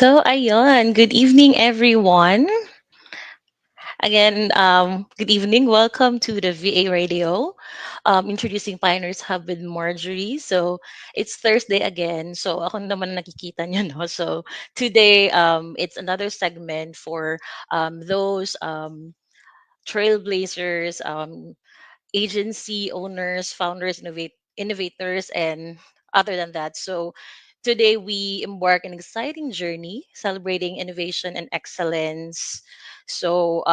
So, ayun. Good evening, everyone. Again, good evening. Welcome to the VA Radio, introducing Pioneers Hub with Marjorie. So, it's Thursday again. So, ako naman nakikita nyo, no? So, today, it's another segment for those trailblazers, agency owners, founders, innovators, and other than that. So today we embark an exciting journey celebrating innovation and excellence. So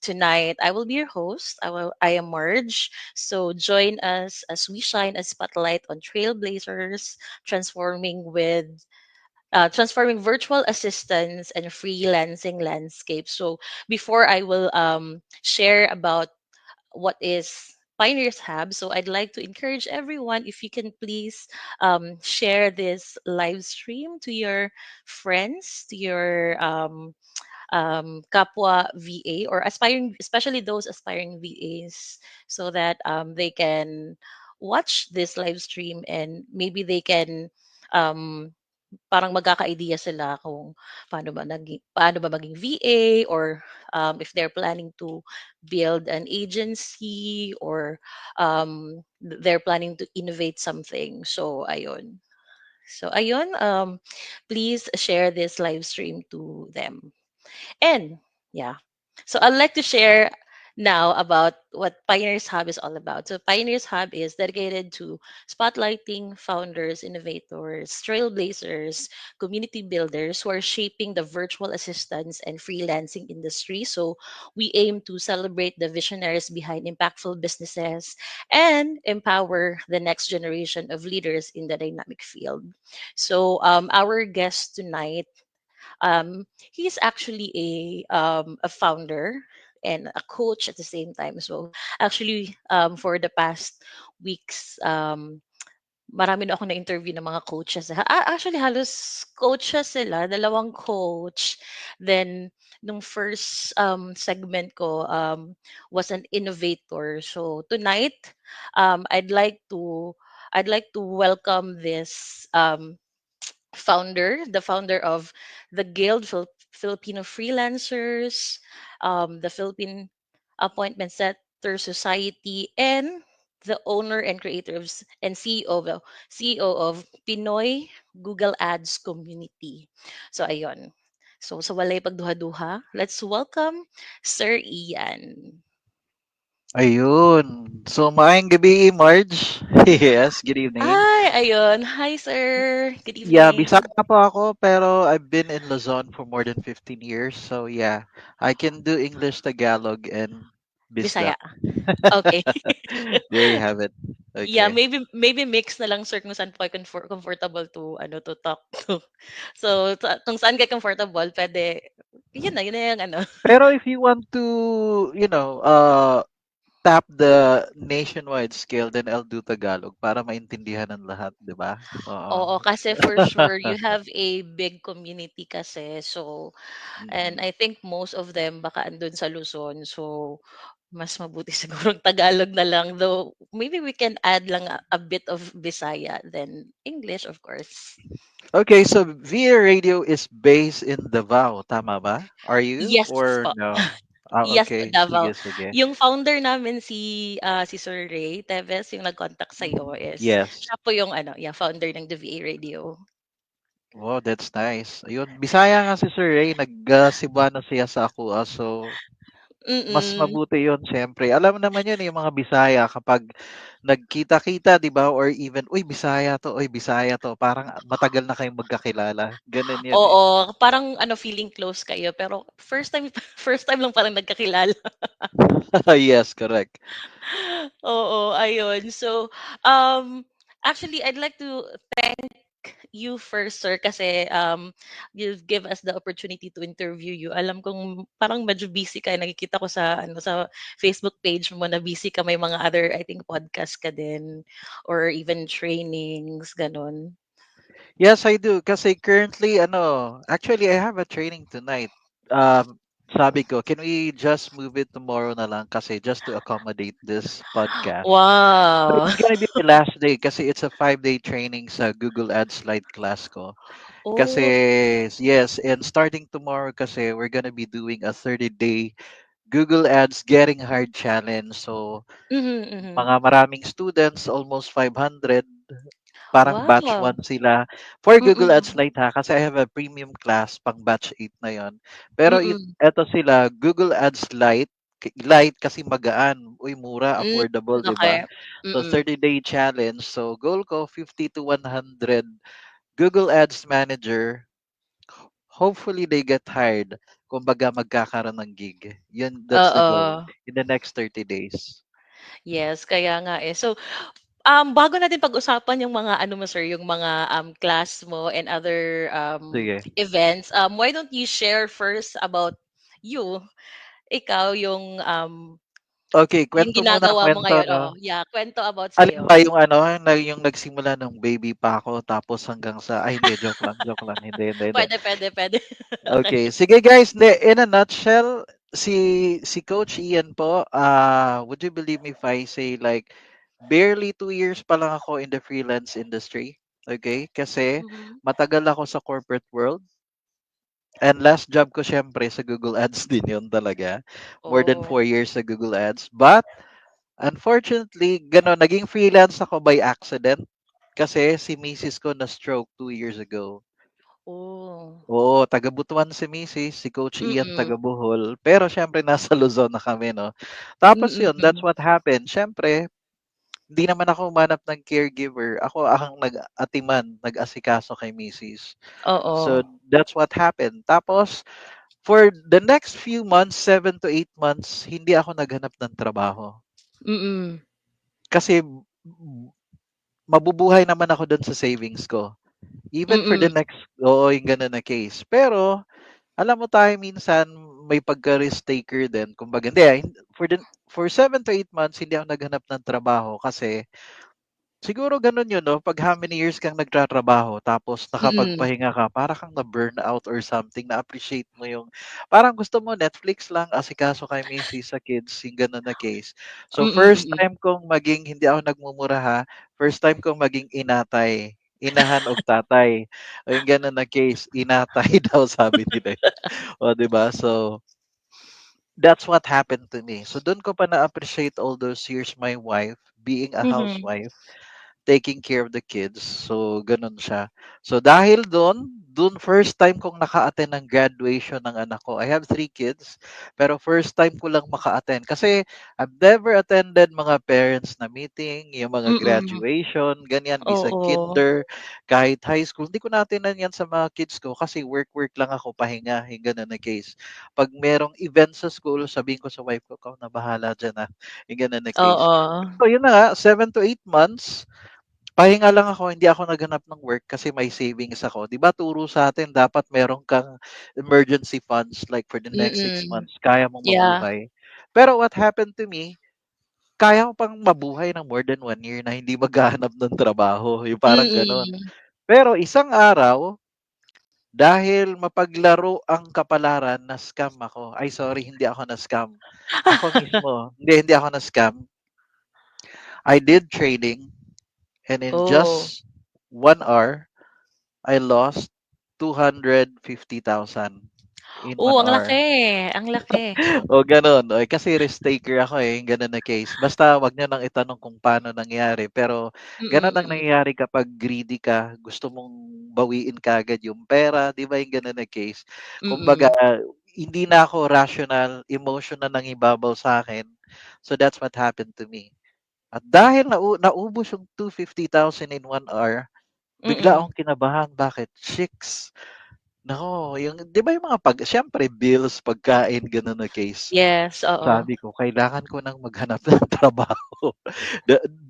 tonight I will be your host. I am Marge. So join us as we shine a spotlight on trailblazers, transforming virtual assistants and freelancing landscapes. So before I will share about what is Pioneers Hub. So I'd like to encourage everyone if you can please share this live stream to your friends, to your kapwa VA or aspiring, especially those aspiring VAs, so that they can watch this live stream and maybe they can um, parang magkaka-idea sila kung paano ba maging VA or if they're planning to build an agency or they're planning to innovate something. So ayun. Please share this live stream to them. And yeah, so I'd like to share now about what Pioneers Hub is all about. So Pioneers Hub is dedicated to spotlighting founders, innovators, trailblazers, community builders who are shaping the virtual assistance and freelancing industry. So we aim to celebrate the visionaries behind impactful businesses and empower the next generation of leaders in the dynamic field. So our guest tonight, he's actually a founder and a coach at the same time. So actually, for the past weeks, marami na ako na-interview ng mga coaches. Actually, halos coaches sila, dalawang coach. Then, nung first segment ko was an innovator. So tonight, um, I'd like to I'd like to welcome this the founder of the Filipino Freelancers, the Philippine Appointment Setter Society, and the owner and creator and CEO of Pinoy Google Ads Community. So ayun. So sa walay pagduha-duha, let's welcome Sir Ian. Ayun. So, maayong gabi, Marge. Yes, good evening. Ay, ayun. Hi, sir. Good Yeah, evening. Bisaya po ako, pero I've been in Luzon for more than 15 years. So, yeah, I can do English, Tagalog, and Bisaya. Bisdak. Okay. There you have it. Yeah, Okay. maybe mix na lang sir kung saan po kayo comfortable to to talk to. So kung saan kayo comfortable, pwede yun na yung ano. Pero if you want to, tap the nationwide scale, then I'll do Tagalog para maintindihan ng lahat, di ba? Oo. Oo, kasi for sure you have a big community kasi. So and Mm. I think most of them baka andun sa Luzon. So mas mabuti siguro Tagalog na lang, though maybe we can add lang a bit of Bisaya then English of course. Okay, so VA Radio is based in Davao, tama ba? Are you Yes or po. no? Ah, Yes, okay. Davao. Sige, sige. Yung founder namin si Sir Ray Teves, yung nag-contact sa'yo Mhm. is Yes. siya po yung founder ng The VA Radio. Wow, that's nice. Ayun, Bisaya nga si Sir Ray, nag-Cebuano siya sa ako. So, mas Mm. mabuti yun, syempre. Alam mo naman yun, yung mga Bisaya, kapag nagkita-kita, di ba? Or even, uy, Bisaya to. Parang matagal na kayong magkakilala. Ganun yun eh. Oo, parang feeling close kayo pero first time first time lang parang nagkakilala. Yes, correct. Oo, ayun. So, um, actually, I'd like to thank you first, sir, kasi you've give us the opportunity to interview you. Alam kong parang medyo busy ka. Nakikita ko sa Facebook page mo na busy ka. May mga other, I think, podcast ka din or even trainings, ganon. Yes, I do. Kasi currently, actually, I have a training tonight. Um, sabi ko, can we just move it tomorrow na lang kasi just to accommodate this podcast. So Wow. it's gonna be my last day kasi it's a 5-day training sa Google Ads Lite class ko. Kasi, Oh. yes, and starting tomorrow kasi we're gonna be doing a 30-day Google Ads Getting Hard Challenge. So, Mhm, mhm. mga maraming students, almost 500, parang batch Wow. 1 sila. For Google Ads Mm, Lite ha, kasi I have a premium class pang batch 8 na yon. Pero mm. eto sila, Google Ads Lite, Lite kasi magaan, uy mura, Hmm, affordable, 'di ba? okey. So Mm. 30-day challenge. So goal ko 50 to 100 Google Ads Manager. Hopefully they get hired. Kumbaga magkakaroon ng gig. Yun, that's the goal Oo. in the next 30 days. Yes, kaya nga, eh. So, bago natin pag-usapan yung mga ano mo, sir, yung mga, class mo and other, Sige. events, why don't you share first about you? Ikaw Okay, yung kwento muna, ginagawa mo kwento, ngayon, no? oh. Yeah, kwento about Alin sa'yo. ba yung ano, yung nagsimula nung baby pa ako tapos hanggang sa ay hindi, joke lang. Hindi, hindi, hindi. Puwede. Okey. Okay, sige guys, hindi, in a nutshell, si Coach Ian po, would you believe me if I say like barely 2 years pa lang ako in the freelance industry. Okay? Kasi Mhm. matagal ako sa corporate world. And last job ko syempre sa Google Ads din yun talaga. More than Oh. 4 years sa Google Ads. But unfortunately, gano'n, naging freelance ako by accident kasi si misis ko na-stroke 2 years ago. Oh. Oo, taga Butuan si misis, si Coach Ian Mm. taga Bohol. Pero syempre nasa Luzon na kami, no? Tapos yun, that's Mm. what happened. Syempre, hindi naman ako humanap ng caregiver. Ako ang nag-atiman, nag-asikaso kay misis. So Oo. that's what happened. Tapos, for the next few months, 7 to 8 months, hindi ako naghanap ng trabaho. Mm. Kasi mabubuhay naman ako dun sa savings ko. Even for the Mm. next, oo, yung ganun na case. Pero, alam mo tayo minsan, may pagka-risk taker din. Kumbaga, hindi, for 7 to 8 months, hindi ako naghanap ng trabaho kasi siguro gano'n 'yun 'no, 'pag how many years kang nagtatrabaho tapos Mm. nakapagpahinga ka para kang na-burnout or something, na-appreciate mo yung parang gusto mo Netflix lang, asikaso kay misis, sa kids, yung gano'n na case. So, first Mm. time kong maging hindi ako nagmumura ha, first time kong maging inatay, inahan og tatay, o yung gano'n na case, inatay daw sabi nila, eh. Oh, 'di ba? So, that's what happened to me. So, dun ko pa na-appreciate all those years my wife being a Mhm. housewife. Taking care of the kids. So, gano'n siya. So, dahil do'n first time kong naka-attend ng graduation ng anak ko. I have 3 kids, pero first time ko lang maka-attend. Kasi I've never attended mga parents na meeting, yung mga Mm. graduation, ganyan, bisag Oo. kinder, kahit high school. Hindi ko na-attendan yan sa mga kids ko kasi work lang ako, pahinga, yung gano'n na case. 'Pag merong event sa school, sabihin ko sa wife ko, "Ikaw na bahala diyan, yung gano'n na case. Oo. So, yun na nga, 7 to 8 months, pahinga lang ako, hindi ako naghanap ng work kasi may savings ako. 'Di ba turo sa atin dapat meron kang emergency funds like for the next six Mm. months, kaya mong Yeah. mabuhay. Pero what happened to me, kaya ko pang mabuhay ng more than 1 year na hindi maghahanap ng trabaho, yung parang gano'n. Mm. Pero isang araw, dahil mapaglaro ang kapalaran, na-scam ako. Ay sorry, hindi ako na-scam. Ako mismo, hindi ako na-scam. I did trading and in Oh. just 1 hour, I lost 250,000 in Oh, one ang laki, hour. ang laki. O gano'n, o kasi risk taker ako, eh, yung gano'n na case. Basta 'wag niyo nang itanong kung paano nangyari, pero gano'n ang Mm. nangyayari kapag greedy ka, gusto mong bawiin kaagad yung pera, 'di ba yung gano'n na case. Kumbaga, Mm. hindi na ako rational, emotion na nangibabaw sa'kin. So that's what happened to me. At dahil naubos yung 250,000 in 1 hour, bigla Mm. akong kinabahan, bakit? Chicks. Naku, yung 'di ba yung mga siyempre bills, pagkain, gano'n na case. Yes, oo. Sabi ko kailangan ko ng maghanap ng trabaho.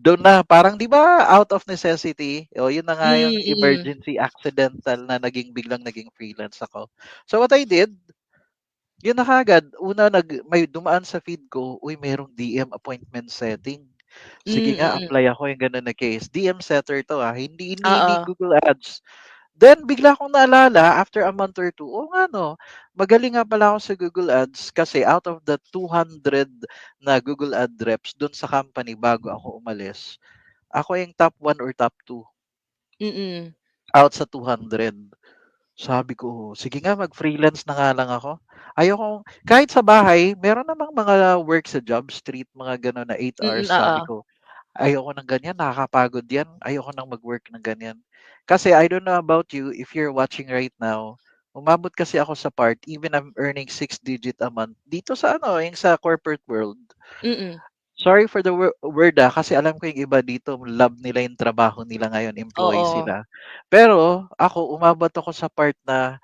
Dun na parang 'di ba out of necessity, o yun na nga yung Mm. emergency accidental na biglang naging freelance ako. So what I did, yun na kaagad, una may dumaan sa feed ko, uy merong DM appointment setting. Sige nga Mm. apply ako, yung gano'n na case. DM setter 'to, hindi Oo. Google Ads. Then bigla kong naalala after a month or two, oo nga 'no, magaling nga pala ako sa Google Ads kasi out of the 200 na Google Ad reps dun sa company bago ako umalis, ako yung top 1 or top 2 Mm. out sa 200. Sabi ko, sige nga mag-freelance na nga lang ako. Ayokong kahit sa bahay meron namang mga work sa job street, mga gano'n na 8 hours. Mm, Sabi oo. ko, ayoko ng ganyan, nakakapagod yan. Ayoko nang mag-work ng ganyan. Kasi I don't know about you, if you're watching right now, umabot kasi ako sa part, even I'm earning 6 digit a month, dito sa ano, yung sa corporate world. Mm. Sorry for the word kasi alam ko yung iba dito, love nila yung trabaho nila ngayon, employee Oo. sila. Pero ako, umabot ako sa part na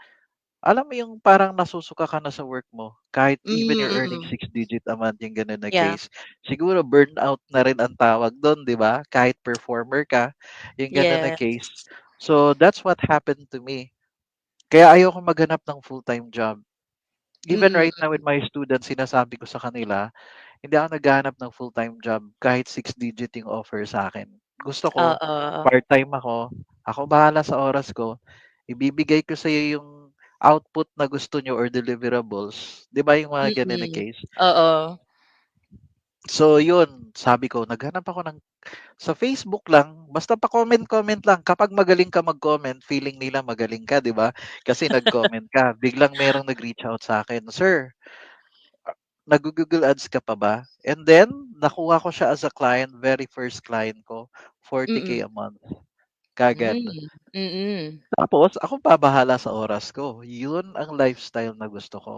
alam mo yung parang nasusuka ka na sa work mo, kahit even Hmm, you're earning mm. 6 digit a month, yung gano'n na Yeah. case. Siguro burnout na rin ang tawag do'n, 'di ba? Kahit performer ka, yung gano'n na Yes. case. So, that's what happened to me. Kaya ayoko maghanap ng full-time job. Even Mm, right now with my students, sinasabi ko sa kanila, hindi ako naghahanap ng full-time job kahit 6 digit yung offer sa akin. Gusto ko oo. part-time ako bahala sa oras ko, ibibigay ko sa'yo yung output na gusto niyo or deliverables, 'di ba yung mga gano'n na Mm. case? Oo. So yun, sabi ko naghanap ako ng sa Facebook lang, basta pa-comment-comment lang. Kapag magaling ka mag-comment, feeling nila magaling ka, 'di ba? Kasi nag-comment ka, biglang merong nag-reach out sa'kin, "Sir, naggo-Google Ads ka pa ba?" And then nakuha ko siya as a client, very first client ko, 40K Mm. a month, kaagad. Hmm, mm. Tapos ako pa bahala sa oras ko, yun ang lifestyle na gusto ko.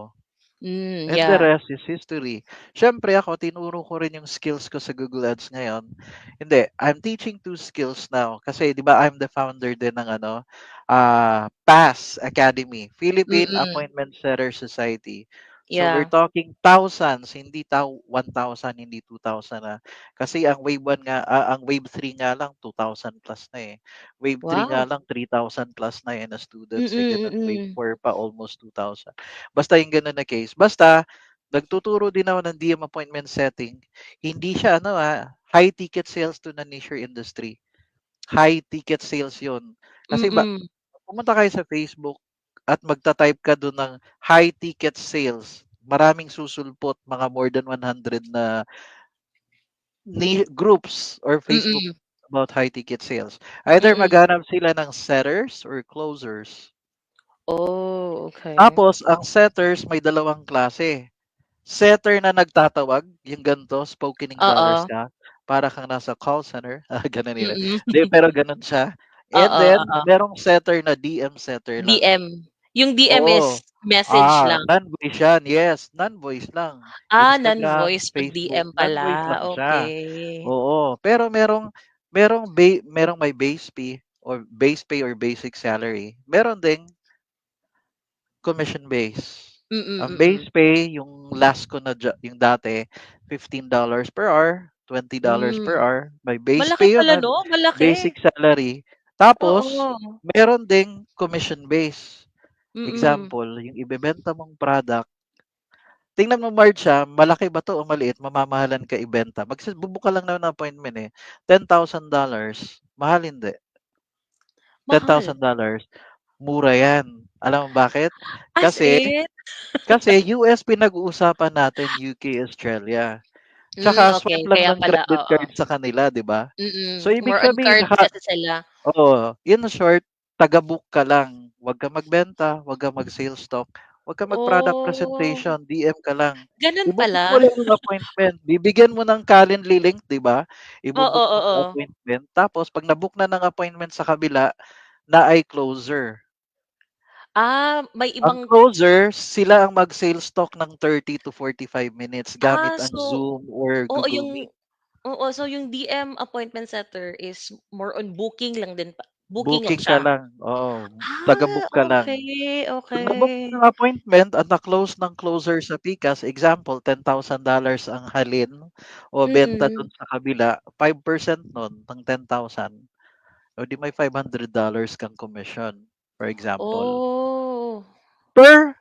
Hmm, And the yeah. rest is history. Siyempre ako, tinuro ko rin yung skills ko sa Google Ads ngayon. Hindi, I'm teaching two skills now. Kasi di ba I'm the founder din ng PAS Academy, Philippine Mm. Appointment Setter Society. So we're Yeah. talking thousands, hindi 1,000, hindi 2,000 na. Kasi ang wave 1 nga, ang wave 3 nga lang 2,000 plus na eh. Wave 3 nga Wow. lang 3,000 plus na eh na students eh Mm, ganun. Wave mm. 4 pa almost 2,000. Basta yung gano'n na case. Basta, nagtuturo din ako ng DM appointment setting. Hindi siya high ticket sales to non-niche industry. High ticket sales 'yun. Kasi Mm. pumunta kayo sa Facebook at magta-type ka dun ng high ticket sales. Maraming susulpot, mga more than 100 na groups or Facebook Mm. about high ticket sales. Either Mm. maghanap sila ng setters or closers. Oh, okay. Tapos ang setters may dalawang klase. Setter na nagtatawag, yung ganito, spoken English Oo. ka, para kang nasa call center, gano'n nila. Mm. 'Di, pero gano'n siya. And Oo, then oo. merong setter na DM setter lang. DM. Yung DM Oo. is message lang? Non-voice yan, yes, non-voice lang. Ah, Instagram, non-voice 'pag Facebook, DM non-voice pala, lang siya. okey. Oo, pero merong may base pay or basic salary. Meron ding commission base. Mm, Ang mm. base pay, yung last ko na yung dati, $15 per hour, $20 per Hmm. hour. May base Malaki pay yun, pala 'no, malaki. basic salary. Tapos, Oo. meron ding commission base. Mm. Example, yung ibebenta mong product, tingnan mo Marcia, malaki ba 'to o maliit, mamamahalan ka ibenta. Magbubook ka lang naman ng appointment eh, $10,000. Mahal hindi, Mahal. $10,000. Mura 'yan. Alam mo bakit? As Kasi in? Kasi US pinag-uusapan natin, UK, Australia. Hmm, Tsaka okey swipe lang kaya ng pala, credit oo. card sa kanila, 'di ba? So Mm, ibig more on sabihin cards kasi sila. oo, in short, taga-book ka lang. Huwag kang magbenta, huwag kang mag-sales talk, huwag kang mag-product Oh, presentation, DM ka lang. gano'n Ibo-book mo pala? lang yung appointment, bibigyan mo ng Calendly link, 'di ba? Oo, Ibo-book mo yung oo. appointment, tapos 'pag na-book na ng appointment sa kabila, na ay closer. Ah, may Ang ibang closer, sila ang mag-sales talk ng 30 to 45 minutes gamit ang so Zoom or oo, Google Meet. oo, so yung DM appointment setter is more on booking lang din booking lang Booking ka siya? lang, oo, taga-book Ah, ka lang. okey, Kung na-book mo okey. ng appointment at na-close ng closer sa pikas, example, $10,000 ang halin o benta Mm. dun sa kabila, 5% nun ng 10,000, o di may $500 kang commission, for example. Oh, Per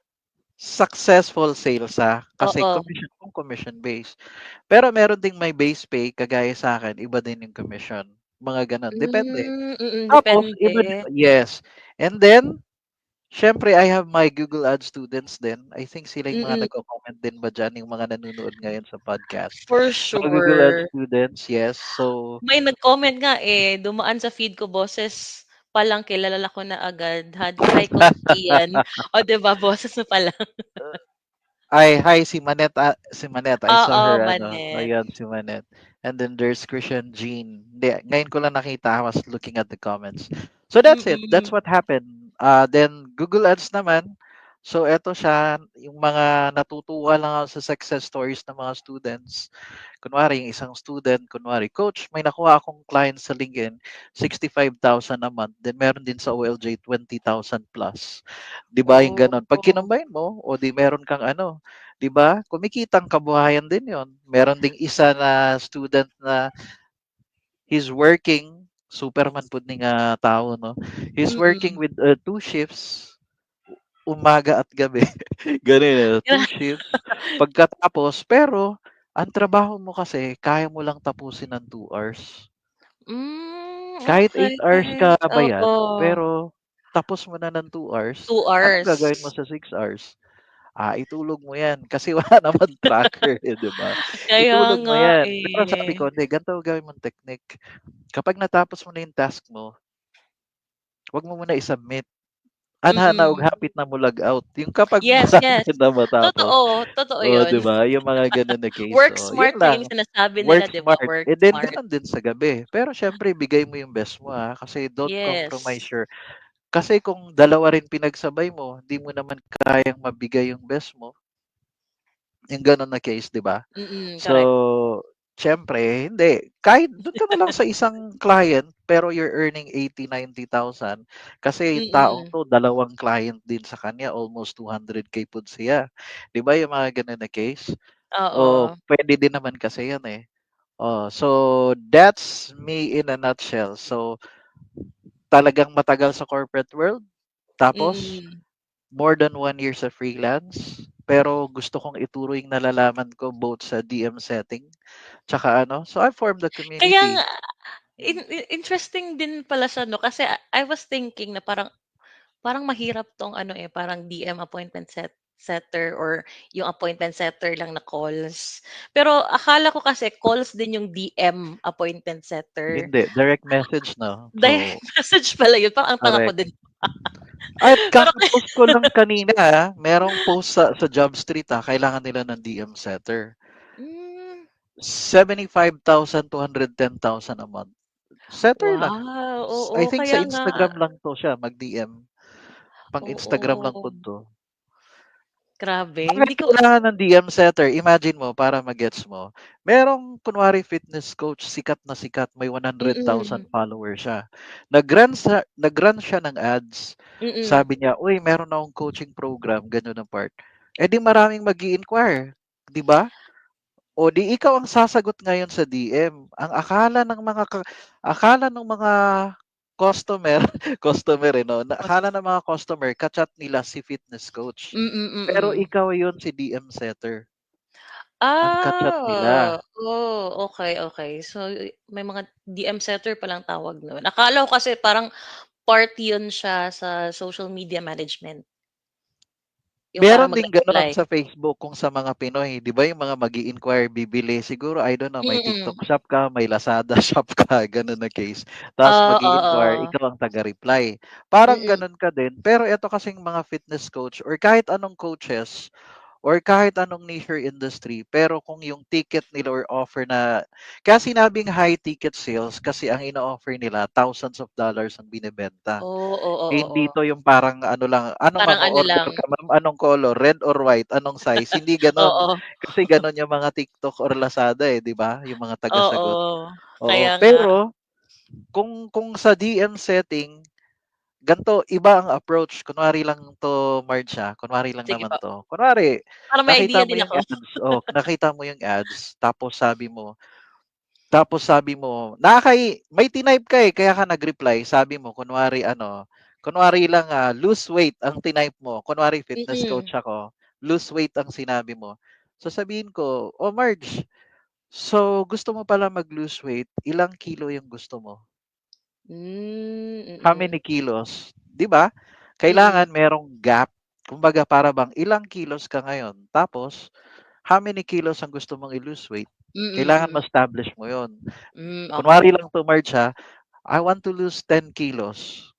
successful sales, kasi oo. commission based. Pero meron ding may base pay kagaya sa'kin, iba din yung commission. mga gano'n, depende. Tapos Depende. iba yes. And then, siyempre I have my Google Ads students din. I think sila yung mga Mm, nagko-comment din ba diyan, yung mga nanonood ngayon sa podcast. for Mga Google Ads sure. students, yes. So, May nag-comment nga, eh, dumaan sa feed ko boses pa lang kilala ko na agad. Hi, Coach Ian. O, 'di ba boses mo pa lang. ay, hi si Manette, si Manette. I saw Oo, her ano, Manet. ayan si Manette. And then there's Christian Jean. Hindi, ngayon ko lang nakita. I was looking at the comments. So that's it. That's Mm, what happened. Then Google Ads naman. So eto siya, yung mga natutuwa lang ako sa success stories ng mga students. Kunwari, yung isang student, kunwari, coach, may nakuha akong client sa LinkedIn, 65,000 a month. Then meron din sa OLJ, 20,000 plus. 'Di ba yung gano'n? Pag oh, kinambine mo, o di meron kang ano, 'di ba? Kumikitang kabuhayan din 'yon. Meron ding isa na student na he's working, Superman pud ni nga tao, no? He's working mm. with two shifts, umaga at gabi. Gano'n, two shifts. Pagkatapos, pero ang trabaho mo kasi kaya mo lang tapusin ng 2 hours. Kahit Okey. 8 hours ka bayad, Oo, pero tapos mo na ng 2 hours, 2 anong gagawin mo hours. sa 6 hours? Itulog mo 'yan kasi wala naman tracker, eh, 'di ba? Kaya Itulog mo nga, 'yan. Pero sabi eh. ko, "Hindi, ganito ang gawin mong technique. Kapag natapos mo na yung task mo, 'wag mo muna i-submit. Anhana og Mm. hapit na mo log out." Yung kapag Yes, yes. malapit na matapos. Totoo Oh, 'di 'yun. ba? Yung mga gano'n na case, Work oh, yun smart nga lang. yung sinasabi nila, Work 'di ba? smart. Work And then smart. gano'n din sa gabi. Pero siyempre bigay mo yung best mo, kasi don't Yes. compromise your kasi kung dalawa rin pinagsabay mo, hindi mo naman kayang mabigay yung best mo, yung gano'n na case, 'di ba? So, Correct. siyempre hindi. Kahit do'n ka na lang sa isang client, pero you're earning 80,000, 90,000 kasi yung taong Mm. 'to dalawang client din sa kanya, almost 200K pud siya. 'Di ba yung mga gano'n na case? O Oo. puwede din naman kasi yan, eh. So that's me in a nutshell. So, talagang matagal sa corporate world, tapos Mm. more than 1 year sa freelance, pero gusto kong ituro yung nalalaman ko both sa DM setting, tsaka ano, so I formed the Kaya nga community. in Mm. interesting din pala siya 'no, kasi I was thinking na parang parang mahirap 'tong ano, eh, parang DM appointment setter or yung appointment setter lang na calls. Pero akala ko kasi calls din yung DM appointment setter. Hindi, direct message 'no, Direct so message pala yun, parang ang tanga ko correct. din. At Pero kaka-post ko lang kanina, merong post sa Jobstreet, kailangan nila ng DM setter. hmm, 75,000 to 110,000 a month. Setter lang. wow, oo, I think kaya sa nga. Instagram lang 'to siya mag-DM, pang-Instagram lang Oo, po 'to. grabe Bakit hindi ko kailangan ng DM setter? Imagine mo para ma-gets mo, merong kunwari fitness coach, sikat, may 100,000 mm, followers siya. Nag-run siya ng ads. mm. Sabi niya, "Uy, meron akong coaching program," gano'n ang part. Eh, di maraming mag-i-inquire, 'di ba? O di ikaw ang sasagot ngayon sa DM. Ang akala ng mga customer, customer, eh, 'no, na akala ng mga customer ka-chat nila si fitness coach. Pero Mm. ikaw yun si DM setter, ang ka-chat nila. Okey, okey. So, may mga DM setter palang tawag nun. Akala ko kasi parang part yun siya sa social media management, yung parang Meron ding gano'n mag-reply. sa Facebook kung sa mga Pinoy, 'di ba yung mga mag-i-inquire, bibili, siguro I don't know, may TikTok Mm. shop ka, may Lazada shop ka, gano'n na case. Tapos mag-i-inquire, Oo. ikaw ang taga-reply. Parang Mm. gano'n ka din, pero eto kasing mga fitness coach or kahit anong coaches or kahit anong niche or industry, pero kung yung ticket nila or offer na kaya sinabing high ticket sales kasi ang ino-offer nila thousands of dollars ang binebenta. Hindi Oo. 'to yung parang ano lang, "Ano ma'am, Parang ano o-order lang ka ma'am, anong color, red or white, anong size?" Hindi gano'n. oo, Kasi gano'n yung mga TikTok or Lazada, eh, 'di ba, yung mga tagasagot. oo. Oo, Kaya nga. pero kung sa DM setting, gan'to, iba ang approach. Kunwari lang 'to, Marge, kunwari lang Sige naman po, 'to. Kunwari para may nakita idea mo din yung ako. ads, nakita mo yung ads tapos sabi mo, may tinype ka, eh, kaya ka nag-reply. Sabi mo kunwari ano, kunwari lang, lose weight ang tinype mo. Kunwari fitness Mm. coach ako, lose weight ang sinabi mo. Sasabihin ko, "Oh, Marge, So, gusto mo pala mag-lose weight, ilang kilo yung gusto mo? How Mm. many kilos? 'Di ba? Mm. Kailangan merong gap. Kumbaga para bang ilang kilos ka ngayon, tapos how many kilos ang gusto mong i-lose weight? Kailangan Mm. ma-establish mo 'yon. Kunwari Okey. lang 'to March, ha, I want to lose 10 kilos.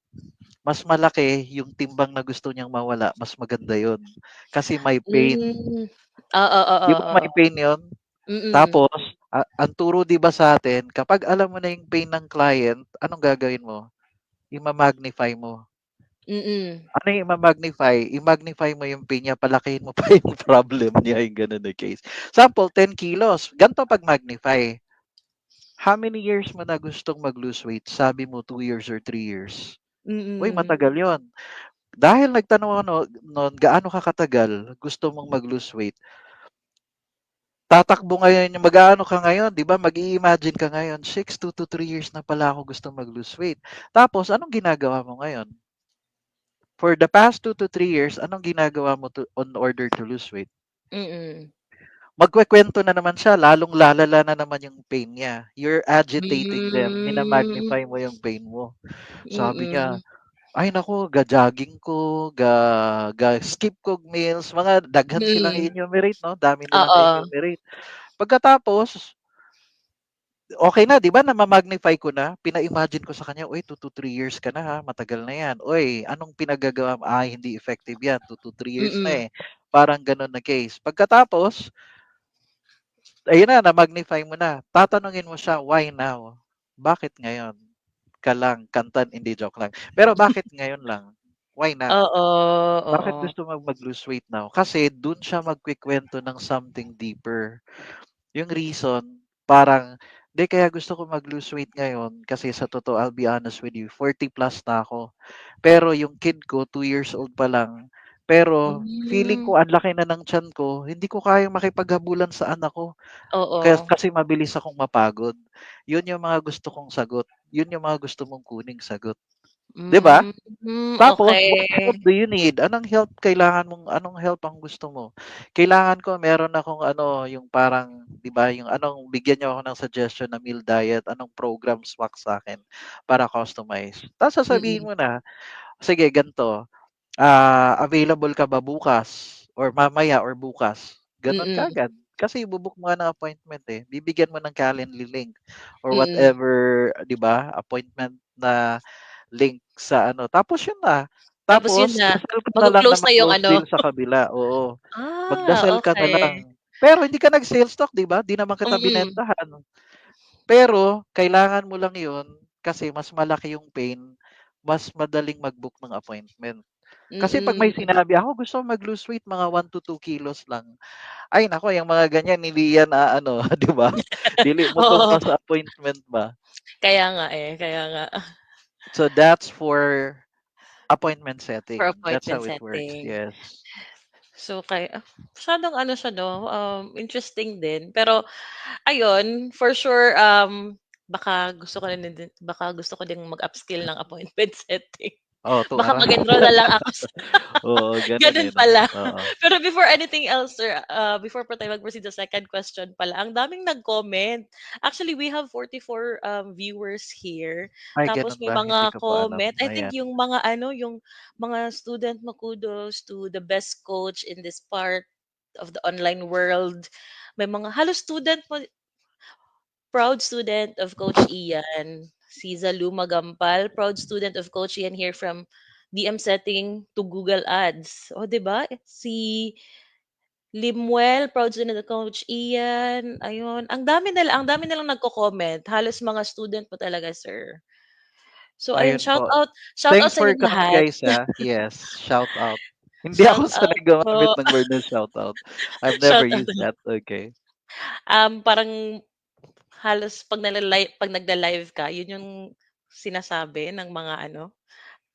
Mas malaki yung timbang na gusto niyang mawala, mas maganda 'yon. Kasi may pain. Hmm. Oo, 'Di oo, ba may oo. pain 'yon? Mm. Tapos, ang turo 'di ba sa'tin kapag alam mo na yung pain ng client, anong gagawin mo? Ima-magnify mo. Mm. Ano yung ima-magnify? I-magnify mo yung pain niya, palakihin mo pa yung problem niya, yung gano'n na case. Sample, 10 kilos, ganito pag-magnify. How many years mo na gustong mag-lose weight? Sabi mo 2 years or 3 years. Uy, Mm. matagal yon. Dahil nagtanong ako no'n, gaano ka katagal gusto mong mag-lose weight? Tatakbo ngayon yung mag-aano ka ngayon, 'di ba, mag-i-imagine ka ngayon, 2 to 3 years na pala ako gustong mag-lose weight. Tapos anong ginagawa mo ngayon? For the past 2 to 3 years, anong ginagawa mo on order to lose weight? Mm. Magkukuwento na naman siya, lalong lalala na naman yung pain niya. You're agitating them, Hmm. mina-magnify mo yung pain mo. Sabi niya, Mm. "Ay naku, ga-jogging ko, ga-skip ko meals," mga daghan silang Mm. i-enumerate 'no, dami nilang Oo. i-enumerate. Pagkatapos, okey na 'di ba, nama-magnify ko na, pina-imagine ko sa kanya, "Uy, 2 to 3 years ka na ha, matagal na 'yan. Uy, anong pinaggagawa mo? Ay hindi effective 'yan, 2 to 3 years Mm. na, eh." Parang gano'n na case. Pagkatapos, ayun na, na-magnify mo na, tatanungin mo siya, "Why now? Bakit ngayon ka lang kantan," hindi, joke lang. Pero bakit ngayon lang? Why now? Oo, Bakit oo. gusto mo mag-lose weight now? Kasi dun siya magkukuwento ng something deeper. Yung reason, parang, "Hindi, kaya gusto ko mag-lose weight ngayon kasi sa totoo, I'll be honest with you, 40 plus na ako. Pero yung kid ko 2 years old pa lang. Pero feeling Hmm. ko ang laki na ng tiyan ko, hindi ko kayang makipaghabulan sa anak ko Oo. kasi mabilis akong mapagod." Yun yung mga gusto kong sagot. Yun yung mga gusto mong kuning sagot, 'di ba? Tapos, what help Okey. do you need? Anong help ang gusto mo? Kailangan ko meron akong ano, yung parang 'di ba, yung anong bigyan niyo ako ng suggestion na meal diet, anong programs swak sa'kin para customize. Tapos sasabihin Mm. mo na, "Sige gan'to, available ka ba bukas or mamaya or bukas?" Gano'n Mm. kaagad. Kasi ibo-book mo nga ng appointment, eh. Bibigyan mo ng Calendly link or Mm. whatever, 'di ba, appointment na link sa ano, tapos yun na. Tapos yun Tapos na, dasal ka na lang na magko-close na yung ma-close ano. deal sa kabila, oo. Magdasal ka na Okey. lang. Pero hindi ka nag-sales talk, 'di ba? 'Di naman kita Mm. binentahan. Pero kailangan mo lang yun kasi mas malaki yung pain, mas madaling mag-book ng appointment. Kasi 'pag may Mm. sinabi, "Ako gusto ko mag-lose weight mga 1 to 2 kilos lang." Ay naku, yang mga ganyan hindi yan aano, 'di ba? Dili mo Oo, tumpa sa appointment ba. kaya nga, eh, kaya nga. So that's for appointment For setting. That's appointment how it works, setting. yes. So masyadong ano siya 'no, interesting din. Pero ayun, for sure, baka gusto ko din mag-upskill ng appointment setting. Oo, to Baka ara. mag-enroll na lang ako sa Oo, gano'n, gano'n eh, 'no? pala. Oo. Pero before anything else, sir, before pa tayo mag-proceed sa second question pala, ang daming nag-comment. Actually, we have 44 viewers here. Ay Tapos gano'n may ba? Hindi mga ko pa alam, comment. I think ayan. yung mga ano, yung mga student mo, kudos to the best coach in this part of the online world. May mga halos student mo, proud student of Coach Ian, si Zalu Magampal, proud student of Coach Ian here from DM setting to Google Ads. O, 'di ba? Si Limuel, proud student of Coach Ian. Ayun, ang dami nilang nagko-comment. Halos mga student po talaga, sir. So ayun, Ayun po. shout out Thanks sa for inyong comment lahat. guys, Yes, shout out. Hindi Shout ako out sanay gumamit po. ng word na shout out. I've never Shout out. used that, okay. Parang halos 'pag nagla-live ka, yun yung sinasabi ng mga ano,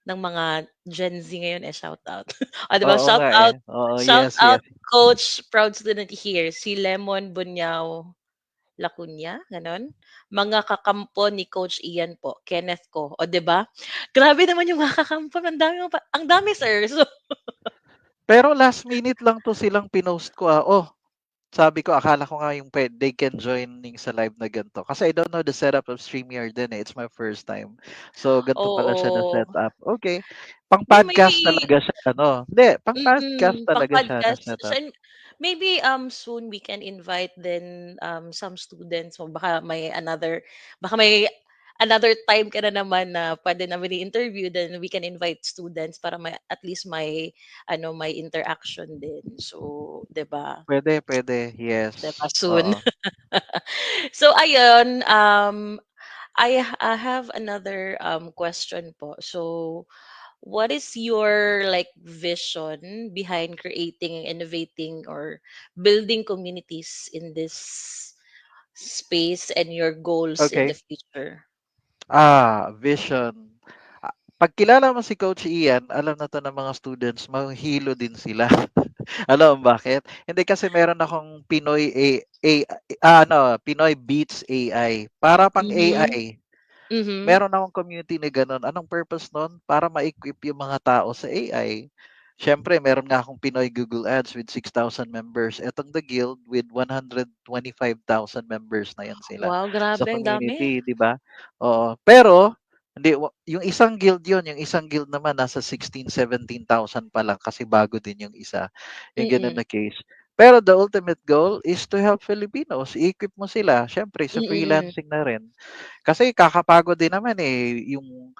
ng mga Gen Z ngayon, eh, shoutout. Oh, 'di ba, Oo nga, eh. Oo, shout yes, out yes. coach, proud student here, si Lemon Bunyao Lacuna, gano'n. Mga kakampo ni Coach Ian po, Kenneth ko, oh, 'di ba? Grabe naman yung mga kakampo, ang dami sir. So Pero last minute lang 'to silang pinost ko, Oh, sabi ko akala ko nga yung they can joining sa live na ganito. Kasi I don't know the setup of StreamYard din eh. It's my first time. So ganito pala siya na Oo. setup. Okay. Pang Maybe podcast talaga siya ano. Hindi, pang podcast pang talaga siya na podcast setup. maybe soon we can invite then some students o baka may another time ka na naman na pwede namin i-interview then we can invite students para may at least may interaction din. So, 'di ba? Pwede, pwede. 'Di ba Yes. soon. Oo. So ayun, I have another question po. So what is your like vision behind creating, innovating, or building communities in this space and your goals in the Okay. future? Vision. 'Pag kilala mo si Coach Ian, alam na 'to ng mga students, mahihilo din sila. Alam mo bakit? Hindi kasi meron akong Pinoy Beats AI. Para pang Mhm. AI. Mhm. Meron akong community na gano'n. Anong purpose nun? Para ma-equip yung mga tao sa AI. Siyempre, meron nga akong Pinoy Google Ads with 6,000 members. Etong The Guild with 125,000 members na yan sila Wow, sa grabe ang dami. community, di ba? Oo. Pero, hindi, yung isang guild yun, yung isang guild naman nasa 16, 17,000 pa lang kasi bago din yung isa. Yung ganun Mm. na case. Pero the ultimate goal is to help Filipinos. I-equip mo sila. Siyempre, sa Mm. freelancing na rin. Kasi kakapagod din naman eh, yung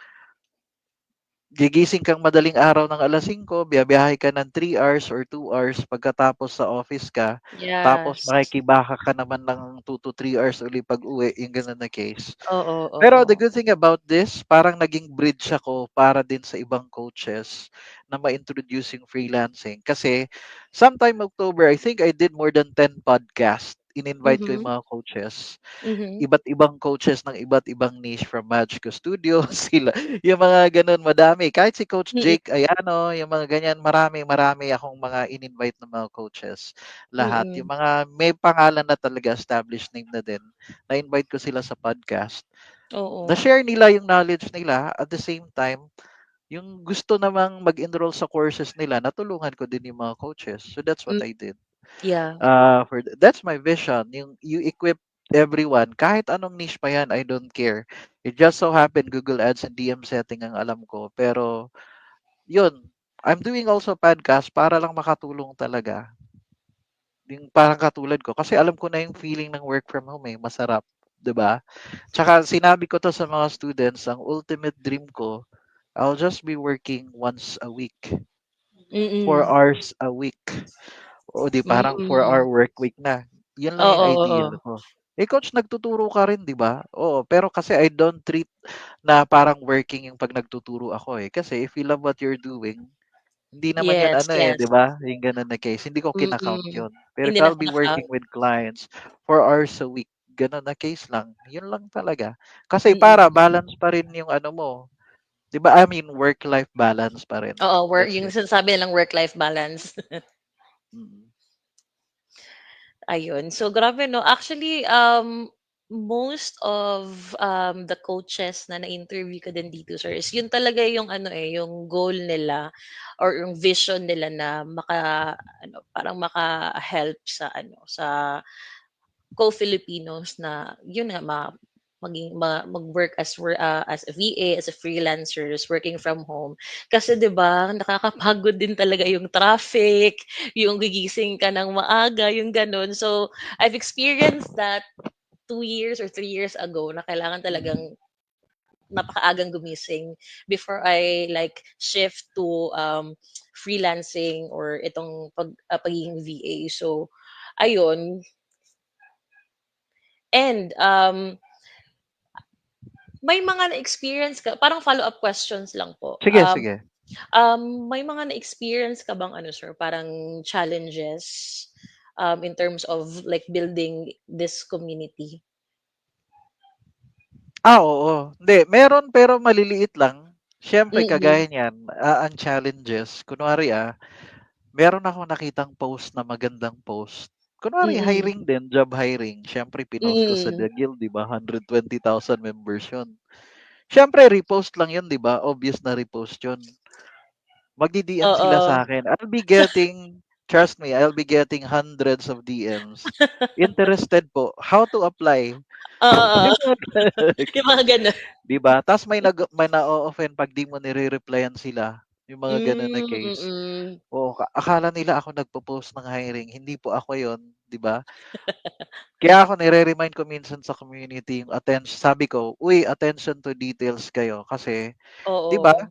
gigising kang madaling araw ng 5:00, biyabiyahe ka ng 3 hours or 2 hours pagkatapos sa office ka, tapos Yes. makikibaka ka naman ng 2 to 3 hours uli pag-uwi, yung gano'n na case. Oo, Pero the oo. good thing about this, parang naging bridge ako para din sa ibang coaches na ma-introduce yung freelancing. Kasi sometime October, I think I did more than 10 podcast. In-invite ko yung Mhm. mga coaches, Mhm. iba't ibang coaches ng iba't ibang niche from Magico Studios, sila, yung mga gano'n madami. Kahit si Coach Mm. Jake Ayano, yung mga ganyan, marami akong mga in-invite ng mga coaches. Lahat. Yung Mm. mga may pangalan na talaga, established name na din, na-invite ko sila sa podcast. Oo. Na-share nila yung knowledge nila at the same time, yung gusto namang mag-enroll sa courses nila, natulungan ko din yung mga coaches. So that's what Mm. I did. Yeah. That's my vision. Yung you equip everyone, kahit anong niche pa yan, I don't care. It just so happened Google Ads and DM setting ang alam ko. Pero yun, I'm doing also podcast para lang makatulong talaga. Yung parang katulad ko. Kasi alam ko na yung feeling ng work from home eh. Masarap. 'Di ba? Tsaka sinabi ko to sa mga students, ang ultimate dream ko, I'll just be working once a week. four Mm. hours a week. O di parang Mm. 4-hour work week na. Yun lang yung Oo, ideal oo. ko. Eh, coach, nagtuturo ka rin, di ba? Oo, pero kasi I don't treat na parang working yung 'pag nagtuturo ako, eh. Kasi if you love what you're doing, hindi naman yun Yes, ano, eh, yes. di ba? Yung gano'n na case, hindi ko kina-count Mm. yun. Pero if Hindi I'll be working nakaka-count. with clients 4 hours a week, gano'n na case lang, yun lang talaga. Kasi para Mm. balance pa rin yung ano mo, di ba, I mean work-life balance pa rin. Oo, That's yung it. sinasabi nilang work-life balance. Mm. Ayun. So, grabe 'no. Actually, most of, the coaches na na-interview ko din dito, sir, is yun talaga yung ano, eh, yung goal nila or yung vision nila na ano, parang maka-help sa ano, sa co-Filipinos na yun nga mag-work as a VA, as a freelancers, working from home. Kasi 'di ba, nakakapagod din talaga yung traffic, yung gigising ka ng maaga, yung gano'n. So, I've experienced that 2 years or 3 years ago na kailangan talagang napakaagang gumising before I like shift to freelancing or itong pagiging VA. So, ayun. And may mga na-experience ka parang follow-up questions lang po. Sige, sige. May mga na-experience ka bang ano, sir, parang challenges, in terms of like building this community? Oo. Hindi, meron pero maliliit lang. Siyempre Mm. kagaya niyan, ang challenges, kunwari, meron akong nakitang post na magandang post. Kunwari Mm. hiring din, job hiring. Siyempre pinost ko sa Mm. The Guild, 'di ba, 120,000 members 'yun. Siyempre repost lang 'yun, 'di ba? Obvious na repost 'yun. Magdi-DM sila Oo. sa'kin. I'll be getting trust me, I'll be getting hundreds of DMs. Interested po, how to apply? Oo, Yung mga yung mga gano'n. 'Di ba? Ta's may na-o-offend 'pag 'di mo nire-replyan sila, yung mga gano'n na Hmm, case. mm. Oo, akala nila ako nagpo-post ng hiring, hindi po ako yun, 'di ba? Kaya ako nire-remind ko minsan sa community yung sabi ko, "Uy, attention to details kayo." Kasi 'di ba, Oo.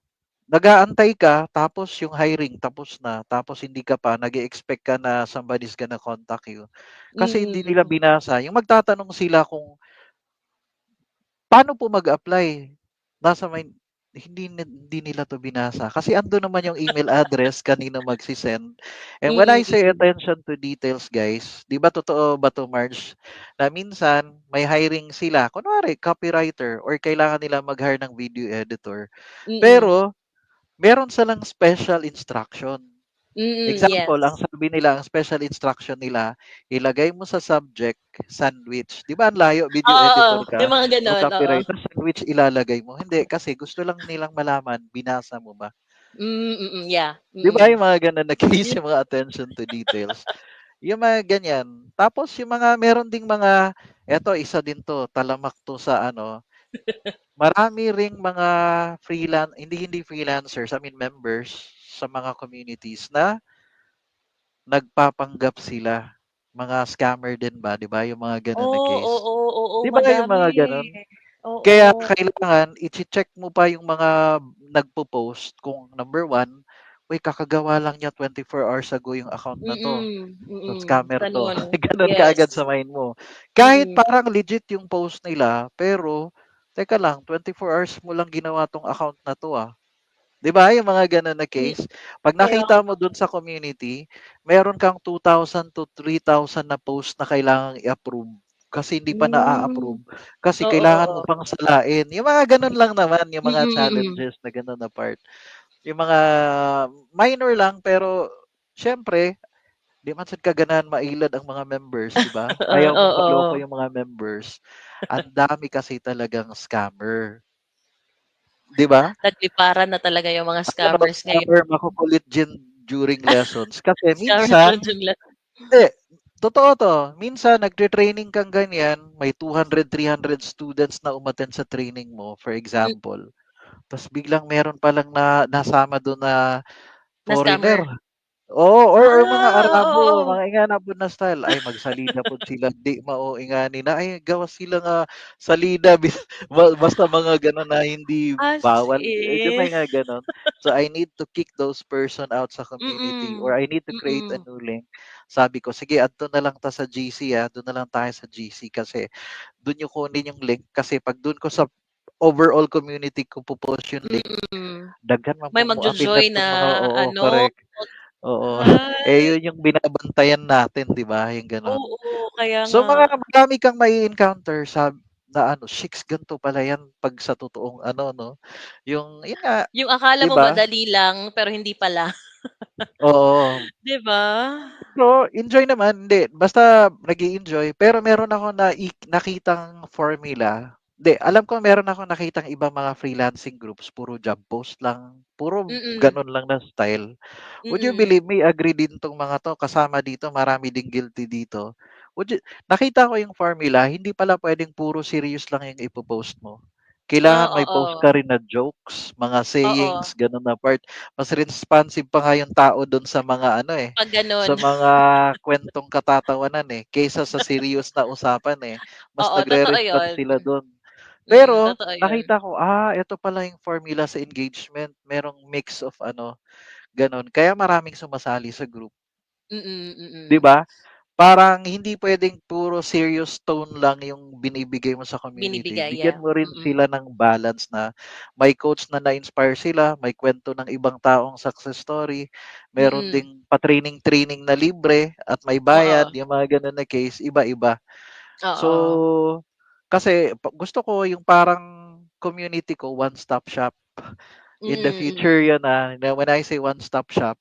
nag-aantay ka tapos yung hiring tapos na, tapos hindi ka pa nag-e-expect ka na somebody's gonna contact you. Kasi hindi nila Mm. binasa, yung magtatanong sila kung paano po mag-apply? Nasa hindi nila 'to binasa kasi andun naman yung email address kanino magse-send. And when I Mm, say mm. attention to details guys, 'di ba totoo ba 'to Marge, na minsan may hiring sila, kunwari copywriter or kailangan nila mag-hire ng video editor, Mm. pero meron silang special instruction. Mm, Example, ang yes. sabi nila, ang special instruction nila, ilagay mo sa subject, sandwich. 'Di ba ang layo, video Oo, oo, editor ka yung mga o gano'n, oo. copywriter, sandwich ilalagay mo. Hindi, kasi gusto lang nilang malaman, binasa mo ba? Hmm, mm, yeah, 'Di ba mm. yung mga gano'n na case, Yun yung mga attention to details, yung mga ganyan. Tapos yung mga meron ding mga, eto isa din 'to, talamak 'to sa ano, marami ring mga hindi freelancers, I mean members sa mga communities na nagpapanggap sila, mga scammer din ba, 'di ba, yung mga gano'n na oh, case. oo, oo, 'Di ba yung madami. mga gano'n? Kaya Oo. kailangan iche-check mo pa yung mga nagpo-post kung number one, "Uy, kakagawa lang niya 4 hours ago yung account na 'to, Mm, so mm, scammer 'to." gano'n. Gano'n kaagad Yes. sa mind mo. Kahit Mm, parang legit yung post nila, pero teka lang, 4 hours mo lang ginawa 'tong account na 'to, 'Di ba yung mga gano'n na hmm, case? 'Pag kaya nakita mo dun sa community, meron kang 2,000 to 3,000 na post na kailangang i-approve kasi hindi pa hmm, naa-approve, kasi oo, kailangan mo oo. pang salain. Yung mga gano'n lang naman, yung Mm, mga mm. challenges na gano'n na part. Yung mga minor lang pero siyempre 'di man sad kaganahan mailad ang mga members, 'di ba? Ayaw mong maloko Oo. yung mga members. Ang dami kasi talagang scammer, 'di ba? Nagliparan na talaga yung mga Ano, scammers ngayon. scammer makukulit din during lessons. Kasi Scammer minsan Junjun hindi, totoo 'to. Minsan nagte-training kang ganyan, may 200, 300 students na umattend sa training mo, for hmm, example. Ta's biglang meron palang nasama dun na na foreigner. scammer. Oo, or mga Arabo, Oo. mga ingana pud na style, ay magsalida pud sila, di mao ingani na, ay gawas sila nga salida basta mga gano'n na hindi As bawal, 'di ba in. nga gano'n? So, I need to kick those person out sa community or Mm, I need to create a mm, new link. Sabi ko, "Sige adto na lang ta sa GC, dun na lang tayo sa GC kasi dun niyo kunin yung link kasi 'pag dun ko sa overall community ko po-post yung link, mm. daghan man May pong moapil magjo-join na adtong mga," oo, ano, correct. Oo, eh, ay, yun yung binabantayan natin 'di ba, yung gano'n. oo, kaya So, nga. marami kang mai-encounter na ano, "Shicks ganito pala yan 'pag sa totoong ano 'no." Yung yun nga, Yung akala 'di mo ba? madali lang, pero hindi pala, Oo. 'di ba? So, enjoy naman, hindi, basta nag-e-enjoy pero meron ako nakitang formula. Hindi, alam ko meron akong nakitang ibang mga freelancing groups, puro job post lang, puro Mm, gano'n lang na style. Would you mm. believe me, agree din 'tong mga 'to, kasama dito, marami ding guilty dito. Nakita ko yung formula, hindi pala puwedeng puro serious lang yung ipo-post mo. Ah, Kailangan may post oo. ka rin na jokes, mga Oo, sayings, gano'n na part. Mas responsive pa nga yung tao do'n sa mga ano, 'pag sa gano'n. mga kuwentong katatawanan, kaysa sa serious na usapan, Mas Oo, totoo nagre-respond 'yun. sila do'n. Mm, Pero totoo 'yun. nakita ko, eto pala yung formula sa engagement, merong mix of ano, gano'n. Kaya maraming sumasali sa group, Mm, 'di mm. ba? Parang hindi puwedeng puro serious tone lang yung binibigay mo sa community. Binibigay, Bigyan yeah. mo rin Mm, sila ng balance na may quotes na na-inspire sila, may kwento ng ibang taong success story, meron mm. ding pa-training-training na libre at may bayad, Oo, yung mga gano'n na case, iba-iba. oo. So, kasi gusto ko yung parang community ko one-stop shop. In the Mm, future mm. 'yun, na when I say one-stop shop,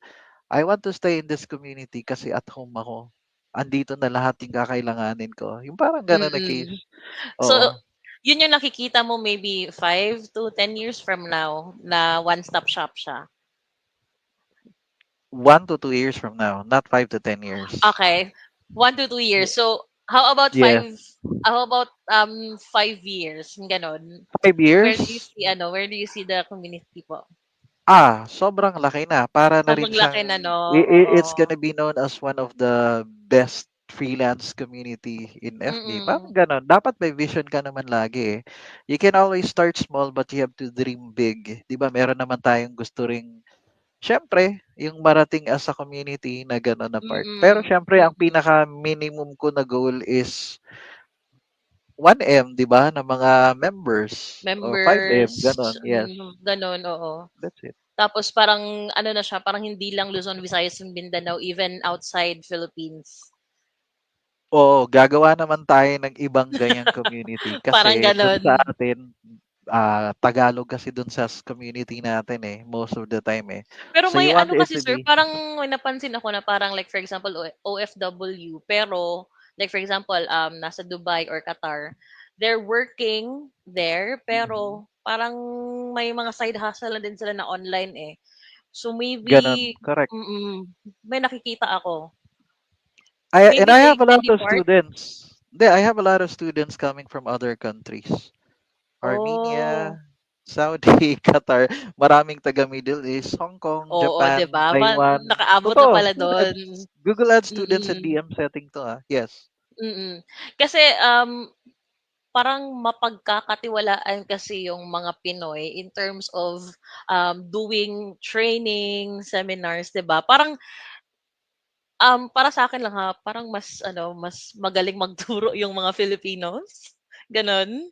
I want to stay in this community kasi at home ako. Andito na lahat yung kakailanganin ko, yung parang gano'n na Mm. case, So, oo. 'yun yung nakikita mo maybe 5 to 10 years from now na one-stop shop siya? 1 to 2 years from now, not 5 to 10 years. Okay. 1 to 2 years. Y- So, how about Yes, 5 years? Ganon. five Where do you years. see where do you see the community po? Sobrang laki na. Para na rin Sobrang laki siyang na, no? it's Oo. gonna be known as one of the best freelance community in FB. Parang Mm. gano'n. Dapat may vision ka naman lagi, eh. You can always start small but you have to dream big. 'Di ba meron naman tayong gusto ring siyempre yung marating as a community na gano'n na part. Pero Mm. siyempre ang Mm. pinaka-minimum ko na goal is 1M, 'di ba, na mga members o 5M, Members, gano'n. Yes, gano'n, oo. that's it. Tapos parang ano na siya, parang hindi lang Luzon, Visayas, and Mindanao, even outside Philippines. Oo, gagawa naman tayo ng ibang ganyang community Parang kasi dun gano'n. sa atin, Tagalog kasi dun sa community natin, eh, most of the time, eh. Pero So may you want ano it kasi to sir, be parang may napansin ako na parang like for example OFW, pero like for example nasa Dubai or Qatar, they're working there mhm, pero parang may mga side hustle na din sila na online eh. So gano'n, maybe correct. may nakikita ako. I Maybe they have a can lot be of part. students. Hindi, I have a lot of students coming from other countries. Oh, Armenia, Saudi, Qatar, maraming taga Middle East, Hong Kong, oo, 'di Japan, ba? Taiwan. Nakaabot na Totoo, pala doon. students. Google Ads students in Mm. DM setting 'to, yes. Mm. Kasi parang mapagkakatiwalaan kasi yung mga Pinoy in terms of doing training, seminars, 'di ba? Parang para sa akin lang ha, parang mas magaling magturo yung mga Filipinos, gano'n?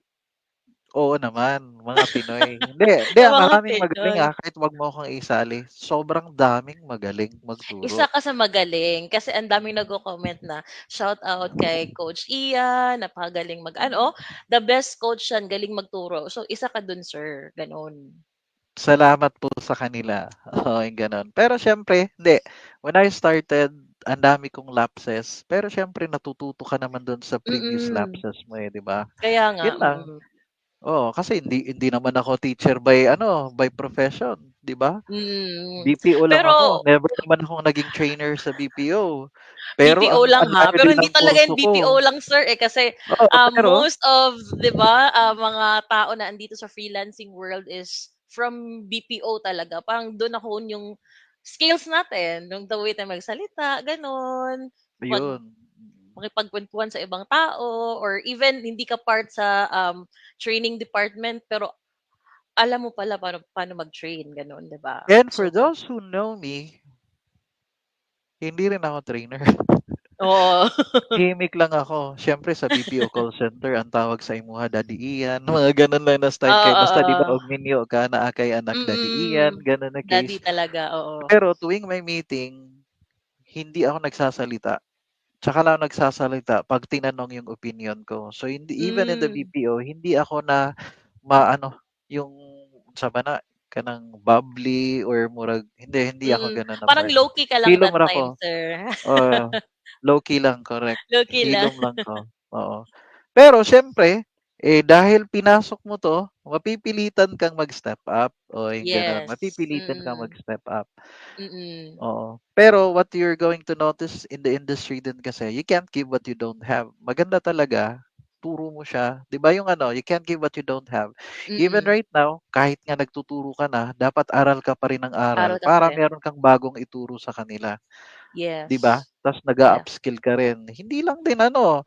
Oo naman, mga Pinoy. Hindi hindi, Yung mga maraming magaling, Pinoy. kahit 'wag mo akong isali. Sobrang daming magaling magturo. Isa ka sa magaling kasi ang daming nagko-comment na, "Shout out kay Coach Ian, napakagaling mag-ano, the best coach yan, galing magturo." So, isa ka dun sir, gano'n. Salamat po sa kanila, oo, yung gano'n. Pero siyempre hindi, when I started, ang dami kong lapses, pero siyempre natututo ka naman dun sa previous Mm, lapses mo, eh, 'di ba? kaya nga, Yun lang, oo, kasi hindi hindi naman ako teacher by ano, by profession, 'di ba? mm. BPO lang ako, Pero never naman akong naging trainer sa BPO. Pero BPO lang ang ha, laki pero din hindi ng talaga kurso yung BPO ko. lang sir, eh, kasi, Oo, pero most of 'di ba, mga tao na andito sa freelancing world is from BPO talaga. Parang dun na-hone yung skills natin, yung the way tayo magsalita, gano'n. Pag ayun. makipagkuwentuhan sa ibang tao or even hindi ka part sa, training department pero alam mo pala paano mag-train, gano'n, 'di ba? And for So those who know me, hindi rin ako trainer. oo. Gimik lang ako. Siyempre sa BPO call center ang tawag sa imuha Daddy Ian, mga gano'n lang na style Oo, kay basta 'di ba oo. og minyo ka naa kay anak Daddy Ian, Mm. gano'n na Daddy case. talaga, oo. Pero tuwing may meeting, hindi ako nagsasalita. Tsaka lang ako nagsasalita 'pag tinanong yung opinyon ko. So hindi even in the Hmm, BPO, hindi ako na maano, yung unsa ba na, kanang bubbly or murag hindi ako gano'n na parang part. low-key ka lang Hilom that ra time, ko, sir. oo, low-key lang, correct. Low-key lang. Hilom lang ko, oo. Pero siyempre, eh, dahil pinasok mo 'to, mapipilitan kang mag-step up, o yung gano'n, Yes, mapipilitan kang mag-step up. mm. Oo. Pero what you're going to notice in the industry din kasi, you can't give what you don't have. Maganda talaga, turo mo siya. 'Di ba yung ano, you can't give what you don't have. Even Mm, right now, kahit nga nagtuturo ka na, dapat aral ka pa rin ng aral aral ka pa para rin. meron kang bagong ituro sa kanila, 'di ba? Yes, Ta's yeah, nag-a-upskill ka rin. Hindi lang din ano,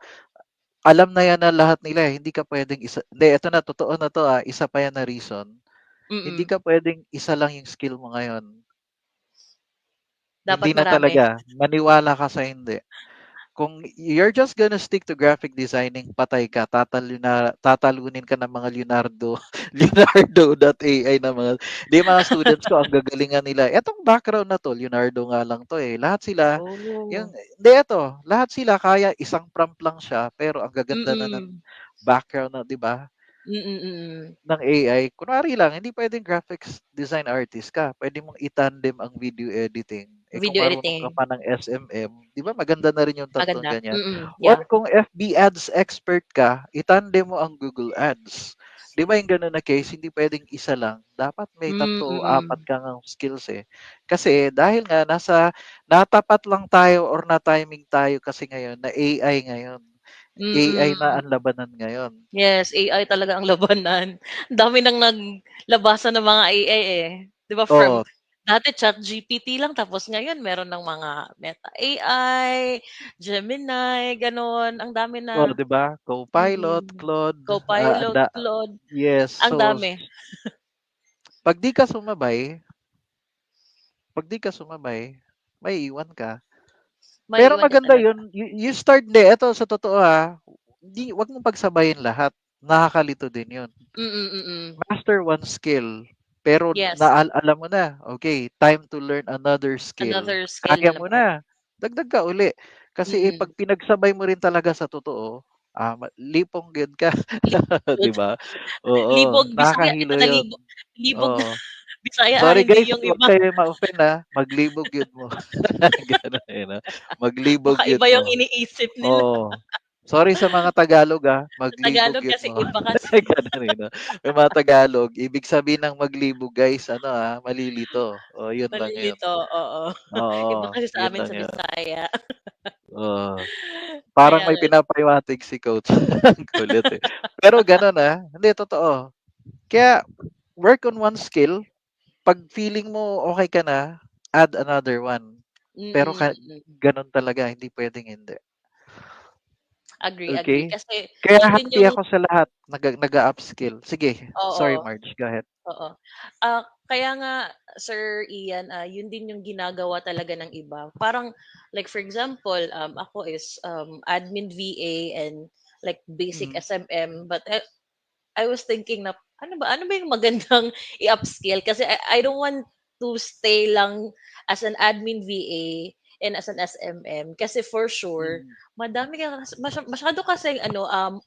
alam na 'yan ng lahat nila, eh, hindi ka puwedeng hindi, eto na, totoo na 'to, isa pa 'yan na reason. Hindi mm. ka puwedeng isa lang yung skill mo ngayon. Hindi Dapat na marami. talaga, maniwala ka sa hindi. Kung you're just gonna stick to graphic designing, patay ka, tatalunin ka ng mga Leonardo, Leonardo.ai na mga 'di mga students ko ang gagalingan nila, "Etong background na 'to, Leonardo nga lang 'to, eh." Lahat sila yung Oh, hindi eto, lahat sila kaya isang prompt lang siya, pero ang gaganda na ng mm. background na 'di ba, Mm. ng AI. Kunwari lang, hindi puwedeng graphics design artist ka, puwede mong i-tandem ang video editing. Eh, kung Video marunong ka editing, pa ng SMM, 'di ba maganda na rin yung tatlong maganda. ganyan. Or Yeah. kung FB Ads expert ka, i-tandem mo ang Google Ads. 'Di ba yung gano'n na case hindi puwedeng isa lang, dapat may Mm, 3, 4 mm. ka ngang skills, eh. Kasi dahil nga natapat lang tayo or na-timing tayo kasi ngayon na AI ngayon. AI na Mm. ang labanan ngayon. Yes, AI talaga ang labanan. Ang dami ng naglabasan ng mga AI, eh. 'Di ba from Oo, dati ChatGPT lang tapos ngayon meron ng mga Meta AI, Gemini, gano'n. Ang dami oo, na. 'di ba? Copilot, Mm. Claude, Copilot, Claude, yes. ang So, dami. 'pag 'di ka sumabay 'pag 'di ka sumabay, maiiwan ka. Pero Maiiwan ka maganda talaga. 'yun, you start eto sa totoo, 'wag mong pagsabayin lahat, nakakalito din 'yun. Mm, mm. Master one skill, pero Yes, alam mo na, okay, time to learn another skill. another skill Kaya na mo naman. na, dagdag ka uli. Kasi, 'pag Mm. pinagsabay mo rin talaga sa totoo, lipong gyud ka, 'di Libog, ba? Oo, libog Bisaya kita nakakahilo na 'yun, libog. Libog oo. Bisaya, Sorry hindi guys, yung 'wag iba. kayo ma-offend, maglibog gyud mo. Gano'n, eh, 'no, maglibog Baka gyud iba yung mo. iniisip nila. Oo. Sorry sa mga Tagalog, Sa maglibog Tagalog yun kasi mo. iba kasi. Gano'n, eh, 'no? May mga Tagalog, ibig sabihin ng maglibog guys ano, malilito. Oh, yun lang yun. Malilito, oo. Iba Oo, kasi sa yun amin lang sa yun. Bisaya. Oo, parang Kaya may nga pinapahiwatig si coach. Ang kulit, eh. Pero gano'n, hindi totoo. Kaya work on one skill, 'pag feeling mo okey ka na, add another one. Pero mm, mm. gano'n talaga, hindi puwedeng hindi. Agree, agree. Okey? Kasi Kaya yun din happy yung ako sa lahat nag-a-upskill. Sige, sorry oo. Marge, go ahead. Oo. Kaya nga Sir Ian, yun din yung ginagawa talaga ng iba. Parang like for example, ako is admin VA and like basic Mhm, SMM but I was thinking na ano ba yung magandang i-upskill kasi I don't want to stay lang as an admin VA and as an SMM kasi for sure mhm. madami ka masyado kasi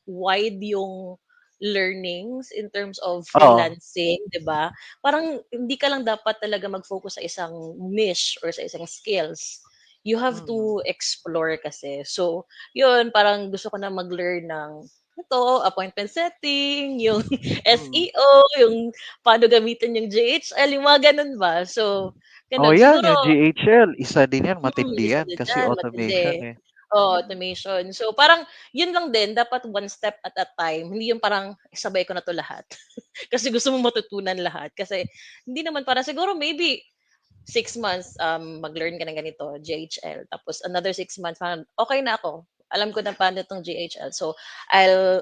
wide yung learnings in terms of Oo, freelancing, 'di ba? Parang hindi ka lang dapat talaga mag-focus sa isang niche or sa isang skills. You have mhm, to explore kasi. So, yun parang gusto ko na mag-learn ng ito, appointment setting, yung mm. SEO, yung paano gamitin yung JHL, yung mga gano'n ba. So, Oh, gano'n. 'yan Siguro yung GHL, isa din 'yan, matindi isa 'yan din kasi diyan, automation, matindi. eh. Oo, Mm, automation. So, parang yun lang din, dapat one step at a time. Hindi yung parang sabay ko na 'to lahat. Kasi gusto mong matutunan lahat. Kasi hindi naman para siguro maybe 6 months, mag-learn ka ng ganito, JHL. Tapos another 6 months, parang okey na ako. Alam ko na paano 'tong JHL. So, I'll,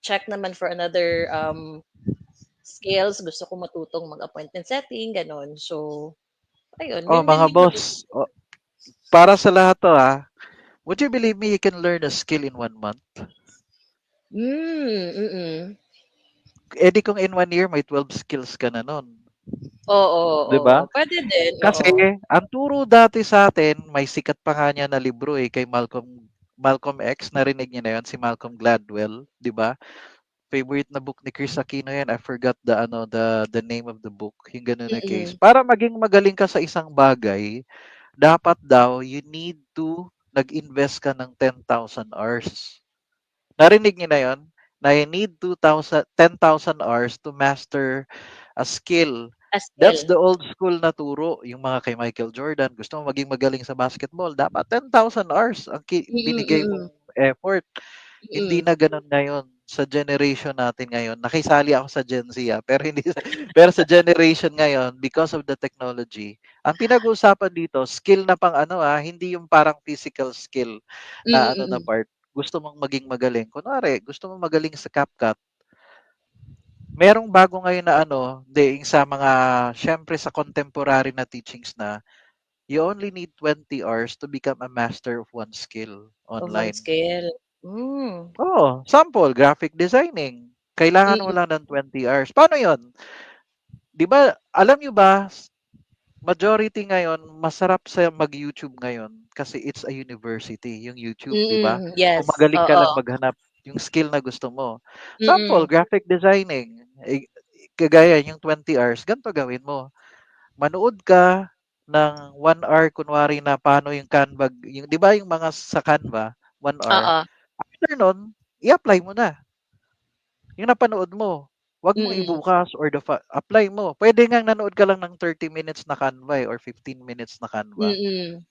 check naman for another, skills. Gusto ko matutong mag-appointment setting, gano'n. So, ayun, oh, yun din mga yung boss, para sa lahat 'to, would you believe me you can learn a skill in 1 month? mm. Eh, di kung in 1 year may 12 skills ka na nun, Oo, 'di oo. ba? Puwede din, Kasi oo. ang turo dati sa'tin, may sikat pa nga niya na libro, kay Malcolm Malcolm X, narinig niyo na 'yun, si Malcolm Gladwell, 'di ba? Favorite na book ni Chris Aquino 'yan, I forgot the name of the book, yung gano'n na case. Mm, Para maging magaling ka sa isang bagay, dapat daw you need to nag-invest ka ng 10,000 hours. Narinig niyo na 'yon? Na you need 10,000 hours to master a skill. a That's skill. the old school na turo, yung mga kay Michael Jordan, gusto mo maging magaling sa basketball, dapat 10,000 hours ang Mm, binigay mm, mong effort. Hindi mm. na gano'n ngayon sa generation natin ngayon. Nakisali ako sa Gen Z, pero hindi pero sa generation ngayon, because of the technology, ang pinag-uusapan dito skill na pang ano, hindi yung parang physical skill na Mm, ano na mm. part. Gusto mong maging magaling. Kunwari, gusto mong magaling sa CapCut, merong bago ngayon na ano, hindi, yung sa mga, siyempre sa contemporary na teachings na, you only need 20 hours to become a master of one skill Of one online. skill. Hmm, Oo, sample, graphic designing. Kailangan mo mm, lang ng 20 hours. Paano 'yon? 'Di ba, alam niyo ba, majority ngayon masarap sa mag-YouTube ngayon kasi it's a university, yung YouTube, 'di ba? Kung yes, magaling ka oo. lang maghanap yung skill na gusto mo. Sample, Mm, graphic designing, kagaya yung 20 hours, ganito gawin mo. Manood ka ng 1 hour kunwari na paano yung Canva, yung 'di ba yung mga sa Canva, 1 hour. oo. After nun, i-apply mo na. yung napanood mo, 'wag mong Mm. ibukas or apply mo. Puwede ngang nanood ka lang ng 30 minutes na Canva, or 15 minutes na Canva. Mm.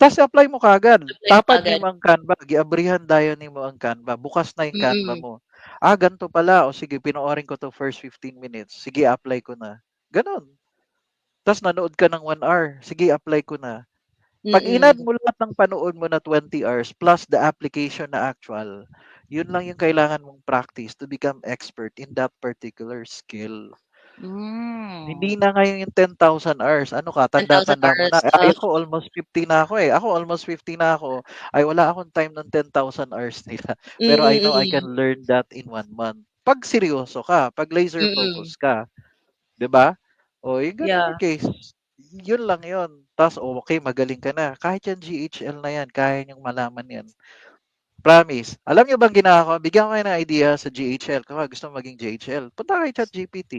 Tas i-apply mo kaagad. Apply mo Tapad kaagad. nimo ang Canva, giabrihan dayon nimo ang Canva, bukas na yung Canva Mm. mo. Ah, gan'to pala, o sige panoorin ko 'to first 15 minutes, sige apply ko na, gano'n. Tas nanood ka ng 1 hour, sige apply ko na. 'Pag in-add Mm. mo lahat ng panood mo na 20 hours plus the application na actual, yun lang yung kailangan mong practice to become expert in that particular skill. Hmm. Hindi na ngayon yung 10,000 hours. Ano ka, 10,000 tanda-tanda mo na. hours. Ay, ako almost 50 na ako eh. Ako almost 50 na ako. Ay, wala akong time ng 10,000 hours nila. Pero I Mm, know I can mm. learn that in 1 month. Pag seryoso ka, pag laser Mm. focus ka, 'di ba? O, yung ganun Yeah. yung case. Yun lang yun. Tapos, okay, magaling ka na. Kahit yan GHL na yan, kaya niyong malaman yan. Promise. Alam niyo bang ginagawa ko? Bigyan ko kayo ng idea sa GHL. Kung gusto mo maging GHL, punta kay ChatGPT.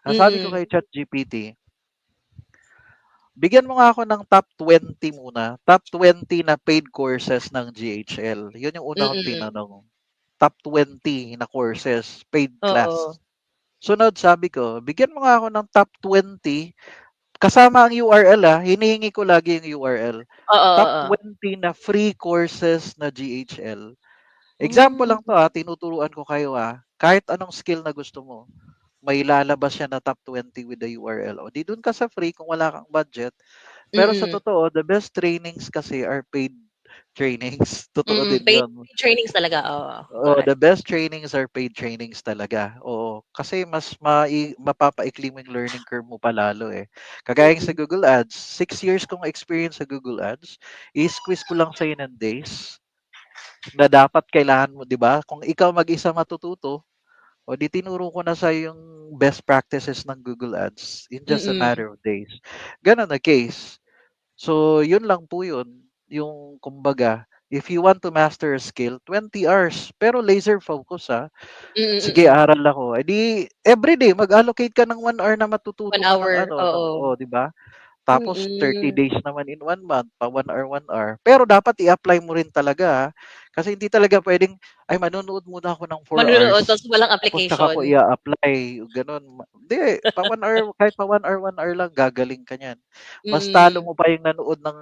Ang sabi ko Mm. kay ChatGPT, bigyan mo nga ako ng top 20 muna. Top 20 na paid courses ng GHL. Yun yung una kong Mm. tinanong. Top 20 na courses, paid Oo. class. Sunod, sabi ko, bigyan mo nga ako ng top 20 kasama ang URL, hinihingi ko lagi yung URL. Oo, Top oo. 20 na free courses na GHL. Example lang Hmm. 'to, tinuturuan ko kayo, kahit anong skill na gusto mo, may lalabas siya na top 20 with the URL. O 'di dun ka sa free kung wala kang budget. Pero sa Mm. totoo, the best trainings kasi are paid trainings. Totoo Mm. din Paid 'yun. trainings talaga, oo. Oo, Correct. the best trainings are paid trainings talaga. Oo, kasi mas mapapaikli mo yung learning curve mo palalo, eh. Kagaya sa Mm. Google Ads, 6 years kong experience sa Google Ads, i-squeeze ko lang sa'yo ng days na dapat kailangan mo, 'di ba? Kung ikaw mag-isa matututo, o 'di tinuro ko na sa'yo yung best practices ng Google Ads in just a Mm. matter of days. Gano'n na case. So, yun lang po yun. Yung kumbaga, if you want to master a skill, 20 hours. Pero laser focus, Mm, Sige, mm. aral ako. Eh di, everyday, mag-allocate ka ng 1 hour na 1 matututo ka ng hour, ano, no, oo. oh, di ba? Tapos 30 Mm. days naman in 1 month, pa 1 hour, 1 hour. Pero dapat i-apply mo rin talaga, Kasi hindi talaga pwedeng, ay manonood muna ako ng 4 Manonood hours, tapos walang tapos tsaka application. ko i-apply, gano'n. Hindi, pa 1 hour, kahit pa 1 hour, 1 hour lang, gagaling ka niyan. Mas talo Mm. mo pa yung nanood ng,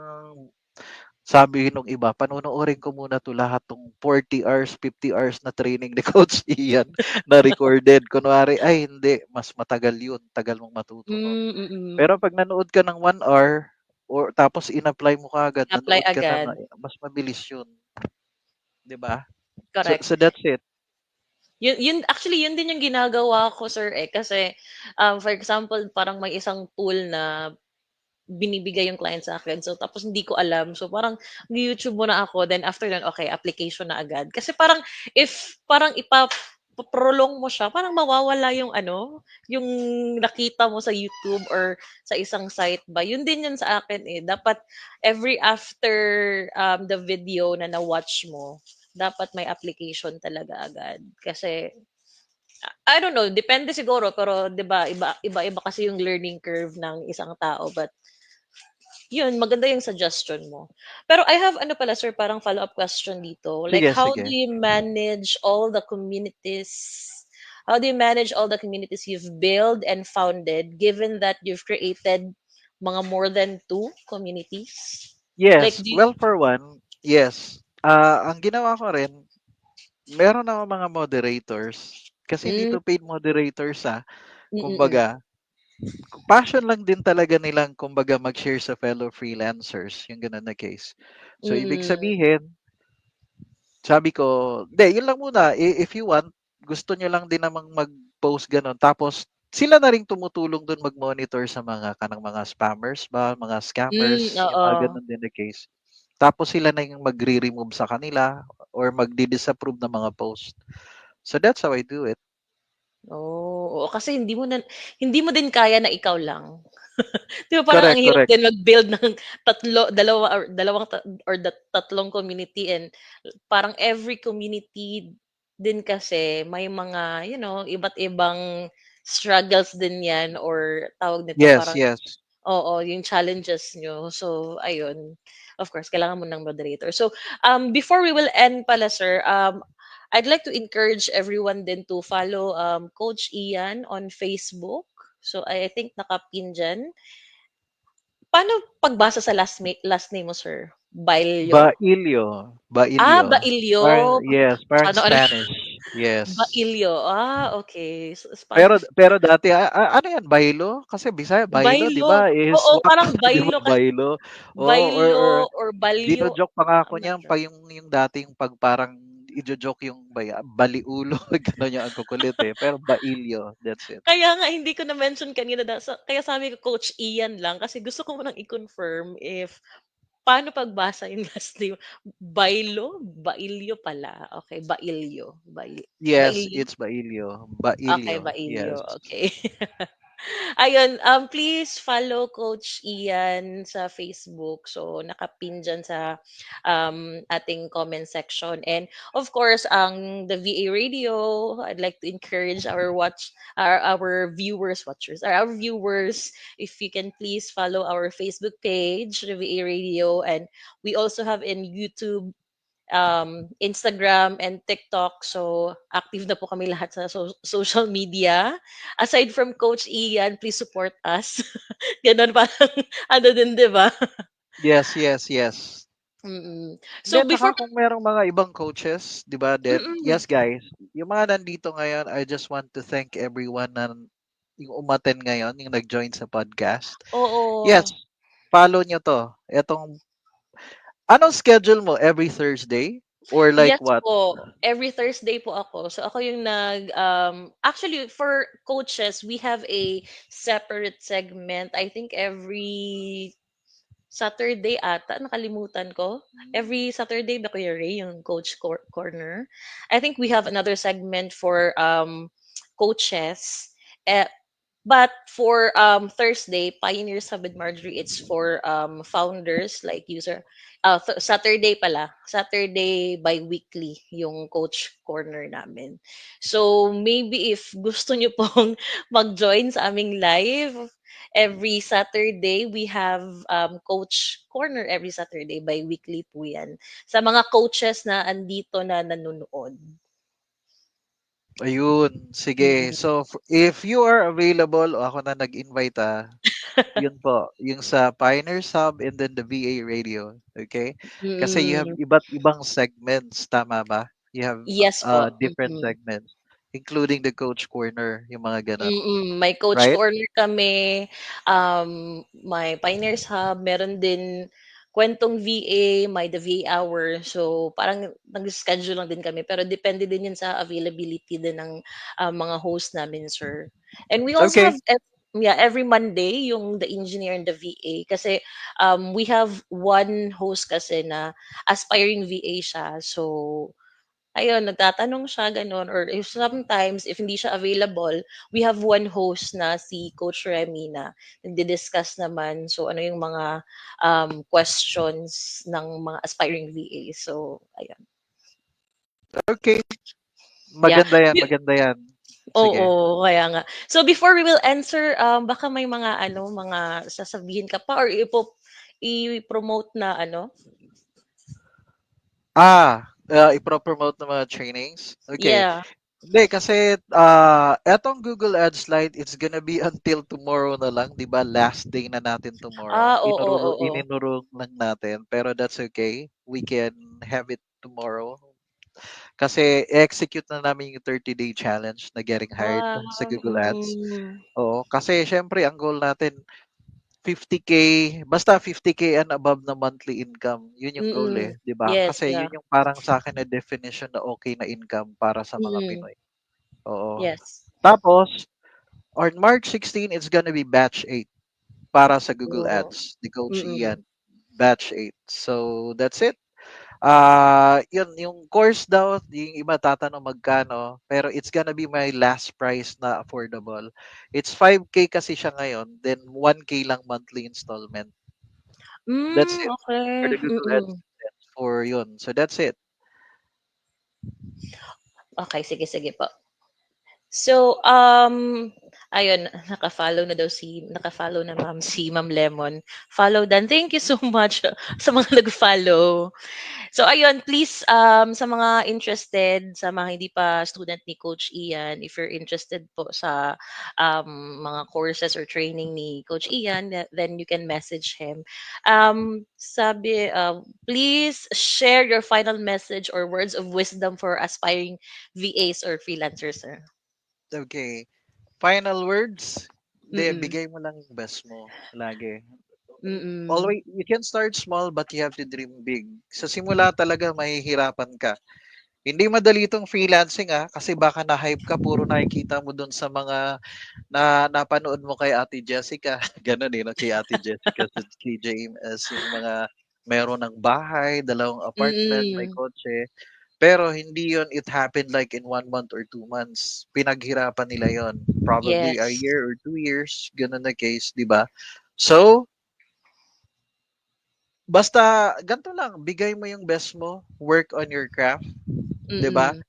sabi nung iba, "Panonoorin ko muna 'to lahat 'tong 40 hours, 50 hours na training ni Coach Ian na recorded." Kunwari, ay hindi, mas matagal 'yun, tagal mong matuto nun. Hmm, mm. Pero 'pag nanood ka ng 1 hour or tapos in-apply mo kaagad, Apply nanood ka na, agad, mas mabilis 'yun, 'di ba? So correct. so that's it. Yun actually yun din yung ginagawa ko sir, eh, kasi, for example parang may isang tool na binibigay yung client sa akin so tapos hindi ko alam so parang YouTube muna ako then after nun okey application na agad. Kasi parang if parang prolong mo siya parang mawawala yung ano, yung nakita mo sa YouTube or sa isang site ba. Yun din yun sa akin, eh, dapat every after, the video na na-watch mo, dapat may application talaga agad. Kasi I don't know, depende siguro pero 'di ba iba-iba kasi yung learning curve ng isang tao but yun maganda yung suggestion mo. Pero I have ano pala sir, parang follow-up question dito. Like Sige, sige. how do you manage all the communities you've built and founded given that you've created mga more than 2 communities? Like Yes, do you well, for one, yes. Ang ginawa ko rin, meron akong mga moderators, kasi hmm, dito paid moderators, mm, mm. kumbaga passion lang din talaga nilang kumbaga mag-share sa fellow freelancers, yung gano'n na case. So ibig Mm. sabihin, sabi ko, "Hindi, yun lang muna, if you want, gusto niyo lang din namang mag-post gano'n." Tapos sila na ring tumutulong dun mag-monitor sa mga kanang mga spammers ba, mga Hmm, scammers, yung mga oo. gano'n din na case. Tapos sila na yung magre-remove sa kanila or magdi-disapprove ng mga post. So that's how I do it. Oo, kasi hindi mo din kaya na ikaw lang. 'Di ba parang ang Correct, hirap correct. din mag-build ng dalawa or dalawang or tatlong community and parang every community din kasi may mga, iba't ibang struggles din 'yan or tawag nito Yes, parang yes. oo, yung challenges niyo. So ayun, of course kailangan mo ng moderator. So, before we will end pala sir, I'd like to encourage everyone then to follow Coach Ian on Facebook. So I think nakapin dyan. Paano pagbasa sa last name mo, sir? Bailio? Bailio, Ah, Bailio. Bailio. Yes, parang Sana all Spanish. Yes. Bailio. Ah, okay. So, Pero Spanish. pero dati ano 'yan, Bailo? Kasi Bisaya Bailo 'di Bailo. ba is Oo, swak parang 'di ba Bailo kasi Bailo? Oo, Bailo or or Balyo. jino-joke pa nga ako I'm not niyan sure. pa yung dating 'pag parang ijo-joke yung baliulo gano'n yung ang kukulit, eh, pero Bailio, that's it. Kaya nga hindi ko na-mention kanina kaya sabi ko Coach Ian lang kasi gusto ko munang i-confirm if paano pagbasa yung last name. Bailio pala. Okay, Yes, Bailio. it's Bailio, Okay, Bailio, Bailio. yes. Okay. Ayun, please follow Coach Ian sa Facebook. So, nakapin dyan sa ating comment section. And of course, the VA Radio, I'd like to encourage our viewers, our viewers, if you can please follow our Facebook page, the VA Radio, and we also have in YouTube, Instagram and TikTok. So, active na po kami lahat sa social media. Aside from Coach Ian, please support us. Ganon parang, ano din, di ba? Yes, yes, yes. Mm. And So, then before, kung merong mga ibang coaches, 'di ba, then mm, yes guys, yung mga nandito ngayon, I just want to thank everyone na yung umattend ngayon, yung nag-join sa podcast. Yes, oo, follow nyo 'to. Anong schedule mo? Every Thursday? Or like yes what? po. Every Thursday po ako. So, ako yung actually, for coaches, we have a separate segment. I think every Saturday ata, nakalimutan ko. Every Saturday ba, Kuya Ray, yung Corner? I think we have another segment for coaches. Eh, but for Thursday, Pioneers Hub with Marjorie, it's for founders like user. Saturday pala. Saturday bi-weekly yung coach corner namin. So maybe if gusto nyo pong mag-join sa aming live, every Saturday, we have coach corner every Saturday bi-weekly po yan. Sa mga coaches na andito na nanonood. Ayun, sige. Mm. So, if you are available, o ako na nag-invite yun po, yung sa Pioneer Sub and then the VA Radio, okay? Kasi you have Mm. iba't ibang segments, tama ba? You have Yes po. different Mm. segments, including the Coach Corner, yung mga ganon, May coach right? corner kami, may Pioneers Hub, meron din kwentong VA, may the VA hour. So, parang nag-schedule lang din kami. Pero depende din yun sa availability din ng mga host namin, sir. And we also Okay. have, yeah, every Monday, yung the engineer and the VA. Kasi we have one host kasi na aspiring VA siya. So, ayun, nagtatanong siya gano'n or if sometimes if hindi siya available, we have one host na si Coach Remy na nagdi-discuss naman. So, ano yung mga questions ng mga aspiring VA. So, ayun. Okay. Yeah. Maganda yan, Bi- maganda yan. Oo, Sige. kaya nga. So, before we will answer, baka may mga mga sasabihin ka pa or i-promote na Ipro-promote ng mga trainings? Okay. Yeah. Hindi, kasi etong Google Ads Lite, it's gonna be until tomorrow na lang, di ba? Last day na natin tomorrow. Oo, oo. Ininurong lang natin, pero that's okay. We can have it tomorrow. Kasi execute na namin yung 30-day challenge na getting hired Wow. sa Google Ads. Mm. Oo, kasi syempre ang goal natin 50K, basta 50K and above na monthly income. Yun yung goal Mm. eh, 'di ba? Yes, Kasi yeah. yun yung parang sa akin na definition na okay na income para sa mga Mm. Pinoy. Oo. Yes. Tapos on March 16 it's gonna be batch 8 para sa Google Oo. Ads ni Coach Mm. Ian. Batch 8. So that's it. Yun, yung course daw, yung iba tatanong magkano, pero it's gonna be my last price na affordable. It's 5K kasi siya ngayon, then 1K lang monthly installment. That's it for Okey. the Google Mm. AdSense for yun. So that's it. Okey, sige, sige po. So, ayun, naka-follow na si Ma'am Lemon. Follow dan. Thank you so much sa mga nag-follow. So ayun, please sa mga interested, sa mga hindi pa student ni Coach Ian, if you're interested po sa mga courses or training ni Coach Ian, then you can message him. Sabi, please share your final message or words of wisdom for aspiring VAs or freelancers, sir. Okay. Final words, de Mm-mm. bigay mo lang yung best mo lagi. Mm-mm. Always, you can start small but you have to dream big. Sa simula talaga mahihirapan ka. Hindi madali itong freelancing kasi baka na-hype ka, puro nakikita mo dun sa mga napanood mo kay Ate Jessica. Ganun no? Kay Ate Jessica sa KJMS, yung mga meron ng bahay, dalawang apartment, may Mm-mm. kotse. Pero hindi yon it happened like in 1 month or 2 months. Pinaghirapan nila yon. Probably a Yes. year or 2 years. Ganun na case, di ba? So, basta ganito lang, bigay mo yung best mo, work on your craft, 'di ba? Mm-mm.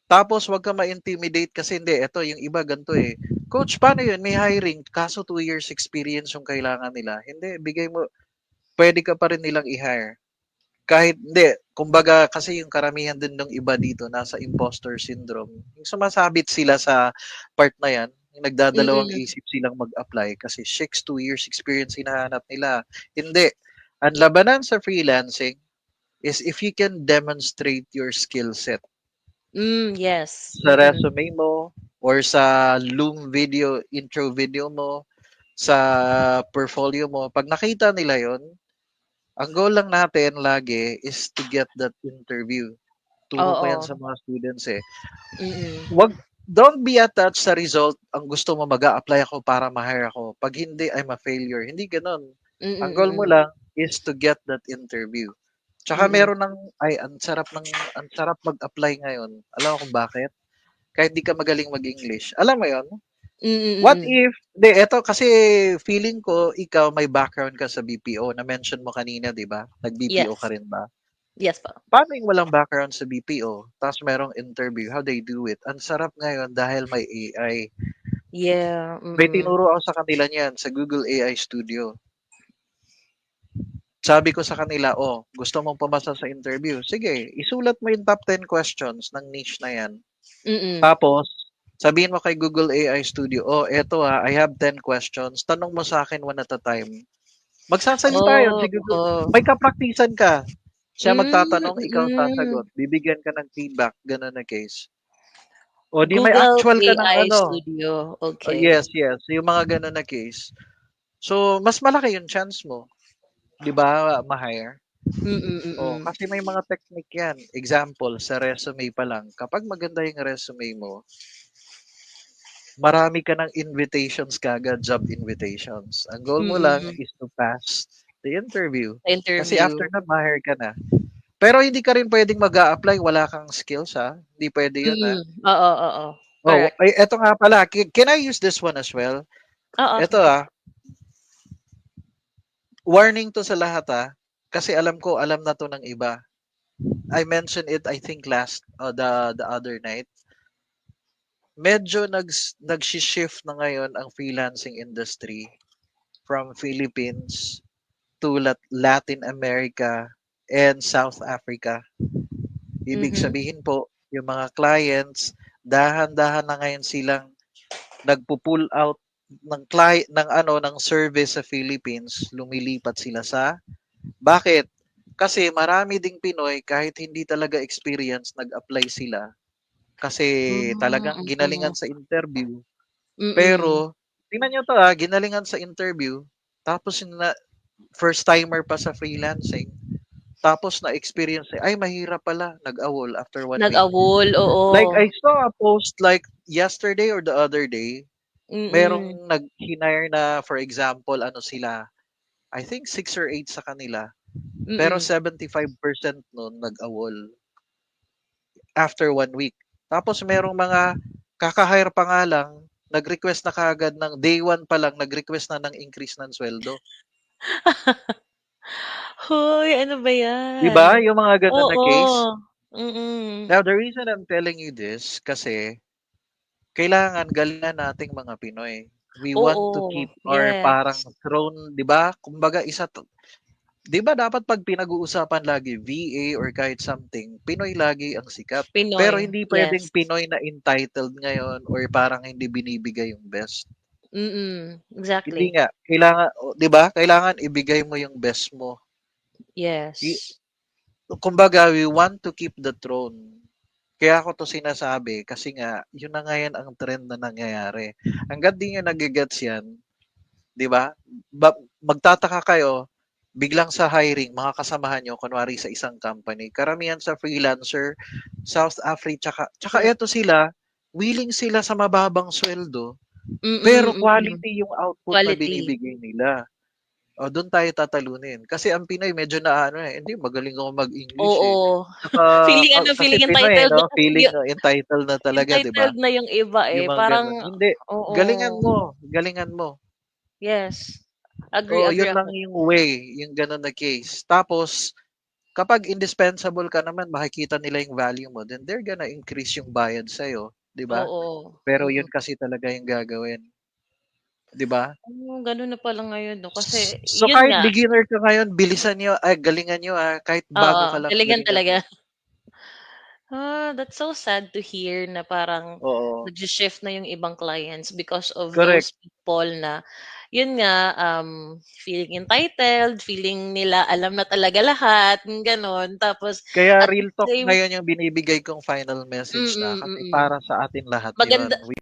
Tapos wag ka ma-intimidate kasi hindi, eto yung iba ganito eh. Coach, paano yun? May hiring, kaso 2 years experience yung kailangan nila. Hindi, bigay mo, pwede ka pa rin nilang i-hire. Kahit hindi, kumbaga kasi yung karamihan din ng iba dito nasa imposter syndrome. Yung sumasabit sila sa part na yan, yung nagdadalawang Mm-mm. isip silang mag-apply kasi 2 years experience hinahanap nila. Hindi. Ang labanan sa freelancing is if you can demonstrate your skill set Yes. sa Mm-mm. resume mo or sa Loom video, intro video mo, sa portfolio mo. Pag nakita nila yon, ang goal lang natin lagi is to get that interview. Turo ko yan Oo. sa mga students eh. Mm-mm. Wag, don't be attached sa result. Ang gusto mo mag-a-apply ako para ma-hire ako. Pag hindi, I'm a failure. Hindi ganon. Ang goal mo Mm-mm. lang is to get that interview. Tsaka Mm-mm. meron ng, ay, ang sarap mag-apply ngayon. Alam mo kung bakit? Kahit di ka magaling mag-English. Alam mo yon? What Mm-mm. if, di, eto kasi feeling ko, ikaw may background ka sa BPO. Na-mention mo kanina, di ba? Nag-BPO ka Yes. rin ba? Yes po. Paano yung walang background sa BPO, tapos merong interview, how they do it? Ang sarap ngayon dahil may AI. Yeah. May Mm-mm. tinuro ako sa kanila niyan sa Google AI Studio. Sabi ko sa kanila, oh, gusto mong pumasa sa interview? Sige, isulat mo yung top 10 questions ng niche na yan. Mm-mm. Tapos, sabihin mo kay Google AI Studio, oh, eto I have 10 questions. Tanong mo sa akin one at a time. Magsasalita yun si Oh, Google. oo. May kapraktisan ka. Siya Mm, magtatanong, ikaw ang mm. sasagot. Bibigyan ka ng feedback. Ganun na case. O di may Google actual ka ng AI ano. Studio. Okay. Yes, yes. Yung mga ganun na case. So, mas malaki yung chance mo. Di ba, ma-hire? Mm, O, mm. kasi may mga technique yan. Example, sa resume pa lang. Kapag maganda yung resume mo, marami ka ng invitations kagad, job invitations. Ang goal mo lang Mm. is to pass the interview. Kasi after Interview. na, ma-hire ka na. Pero hindi ka rin pwedeng mag apply wala kang skills, ha? Hindi pwede yun, ha? Mm. Oo, oo. Oh, Correct. ay, eto nga pala. Can I use this one as well? Oo, Eto, sige. warning to sa lahat, kasi alam ko, alam na to ng iba. I mentioned it, I think, the other night. Medyo nag-shift na ngayon ang freelancing industry from Philippines to Latin America and South Africa. Ibig Mhm. sabihin po, yung mga clients, dahan-dahan na ngayon silang nagpo-pull out ng client ng ng service sa Philippines, lumilipat sila sa bakit? Kasi marami ding Pinoy kahit hindi talaga experience nag-apply sila kasi Hmm, talagang mm. ginalingan sa interview. Mm. Pero tingnan niyo to ginalingan sa interview tapos first timer pa sa freelancing. Tapos na-experience ay mahirap pala, nag-awol after 1 week. Nag-awol, Like oo. I saw a post like yesterday or the other day, Mm. merong nag-hinire na for example, ano sila, I think 6 or 8 sa kanila, pero Mm. 75% nun nag-awol after 1 week. Tapos merong mga kaka-hire pa nga lang, nag-request na kaagad ng day 1 pa lang, nag-request na ng increase ng sweldo. Hoy, ano ba 'Di ba? 'yan? Yung mga ganun na Oo. case. Mm. Now, the reason I'm telling you this kasi kailangan galingan nating mga Pinoy. We want to Oo, keep our yes. parang throne, 'di ba? Kumbaga 'Di ba dapat 'pag pinag-uusapan lagi VA or kahit something, Pinoy lagi ang sikat. Pero Pinoy, hindi puwedeng yes. Pinoy na entitled ngayon or parang hindi binibigay yung best. Hindi Exactly. nga, kailangan 'di ba, kailangan ibigay mo yung best mo. I Yes. kumbaga we want to keep the throne. Kaya ko 'to sinasabi kasi nga yun na ngayon ang trend na nangyayari. Hangga't di niyo nage-gets yan, 'di ba? Magtataka kayo, biglang sa hiring, mga kasamahan niyo kunwari sa isang company, karamihan sa freelancer, South Africa, tsaka Mm. eto sila, willing sila sa mababang sweldo, pero Mm. quality yung output na Quality. binibigay nila. O dun tayo tatalunin. Kasi ang Pinoy medyo na ano eh, hindi magaling ako mag-English eh. Oo. Tsaka Feeling kasi feeling Pinoy eh, entitled na no? kasi Feeling entitled na talaga, 'di ba? entitled na yung iba, Yung eh, mga parang gano'n. Hindi, oo. galingan mo, galingan mo. Yes. Agree, Oo, agree yun lang ako. yung way, yung gano'n na case. Tapos, kapag indispensable ka naman, makikita nila yung value mo, then they're gonna increase yung bayad sa'yo, 'di ba? Oo. Pero yun kasi talaga yung gagawin, 'di ba? Gano'n na pala ngayon 'no, kasi So yun kahit nga, beginner ka ngayon, bilisan niyo, ay galingan niyo kahit bago oo, ka lang, galingan galingan talaga. mo. That's so sad to hear na parang Oo, nagshi-shift na yung ibang clients because of correct. those people na, yun nga, feeling entitled, feeling nila alam na talaga lahat, yung gano'n. Tapos Kaya at the real talk same ngayon yung binibigay kong final message na kasi mm. para sa atin lahat yun. Maganda We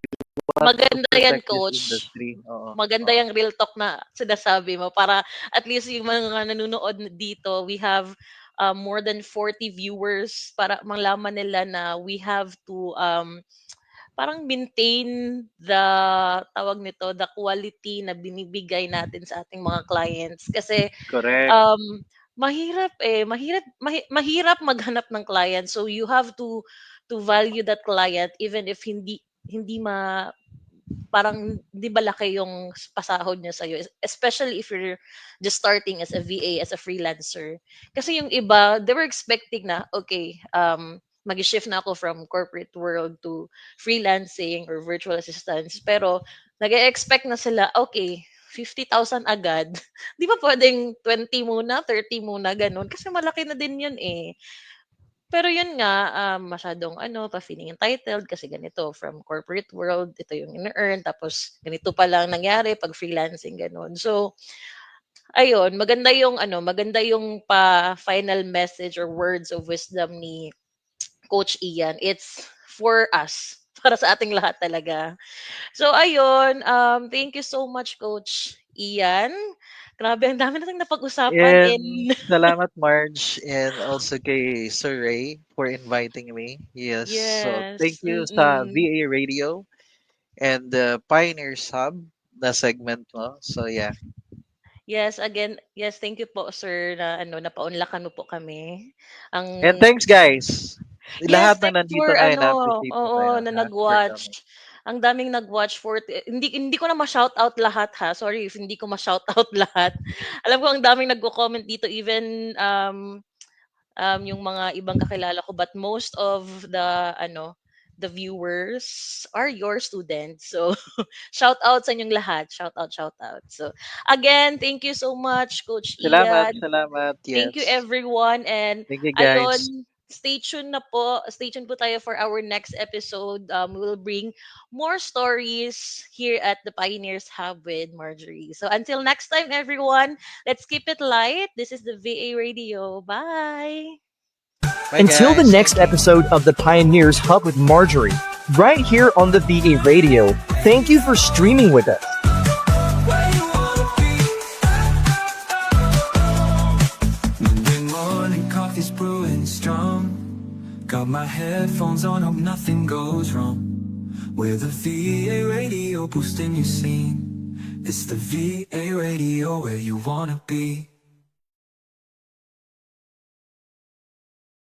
want to maganda yan protect this coach. industry. Oo, Maganda oo. yung real talk na sinasabi mo para at least yung mga nanonood dito, we have, more than 40 viewers para malaman nila na we have to, parang maintain the tawag nito, the quality na binibigay natin sa ating mga clients. Kasi, Correct. um, mahirap maghanap ng client. So you have to value that client even if hindi hindi parang 'di ba laki yung pasahod niya sa'yo, especially if you're just starting as a VA, as a freelancer. Kasi yung iba, they were expecting na, okay, mag-shift na ako from corporate world to freelancing or virtual assistants. Pero nag-expect na sila, okay, 50,000 agad. 'Di ba pwedeng 20 muna, 30 muna, ganun? Kasi malaki na din yun eh. Pero yun nga, masyadong ano, pa-feeling entitled kasi ganito from corporate world, ito yung ine-earn tapos ganito pa lang nangyari 'pag freelancing, gano'n. So, ayun maganda yung pa-final message or words of wisdom ni Coach Ian. It's for us, para sa ating lahat talaga. So ayun, thank you so much Coach Ian. Grabe ang dami nating napag-usapan And in salamat Marge and also kay Sir Ray for inviting me. Yes. So thank yes, you sa VA Radio and the Pioneer Sub na segment mo. So yeah. Yes, again, yes, thank you po sir na ano, napaunlakan mo po kami. And Ang thanks guys. yes, Lahat na thanks nandito for na ano, na-appreciate ko oo, kayo na ha for coming. nag-watch. Ang daming nag-watch hindi ko na ma-shoutout lahat ha. Sorry if hindi ko ma-shoutout lahat. Alam ko ang daming nagko-comment dito even yung mga ibang kakilala ko but most of the viewers are your students. So shout out sa inyong lahat. Shout out. So again, thank you so much Coach Salamat, Ian. salamat. Thank you Yes. everyone and Thank you guys. ayun, stay tuned na po. Stay tuned po tayo for our next episode. We will bring more stories here at the Pioneers Hub with Marjorie. So until next time everyone, let's keep it light. This is the VA Radio. Bye. Bye Until the guys. next Thank you. episode of the Pioneers Hub with Marjorie, right here on the VA Radio, thank you for streaming with us. Monday morning, coffee's brewing strong. Got my headphones on, hope nothing goes wrong. With the VA radio boosting your scene. It's the VA radio where you wanna be.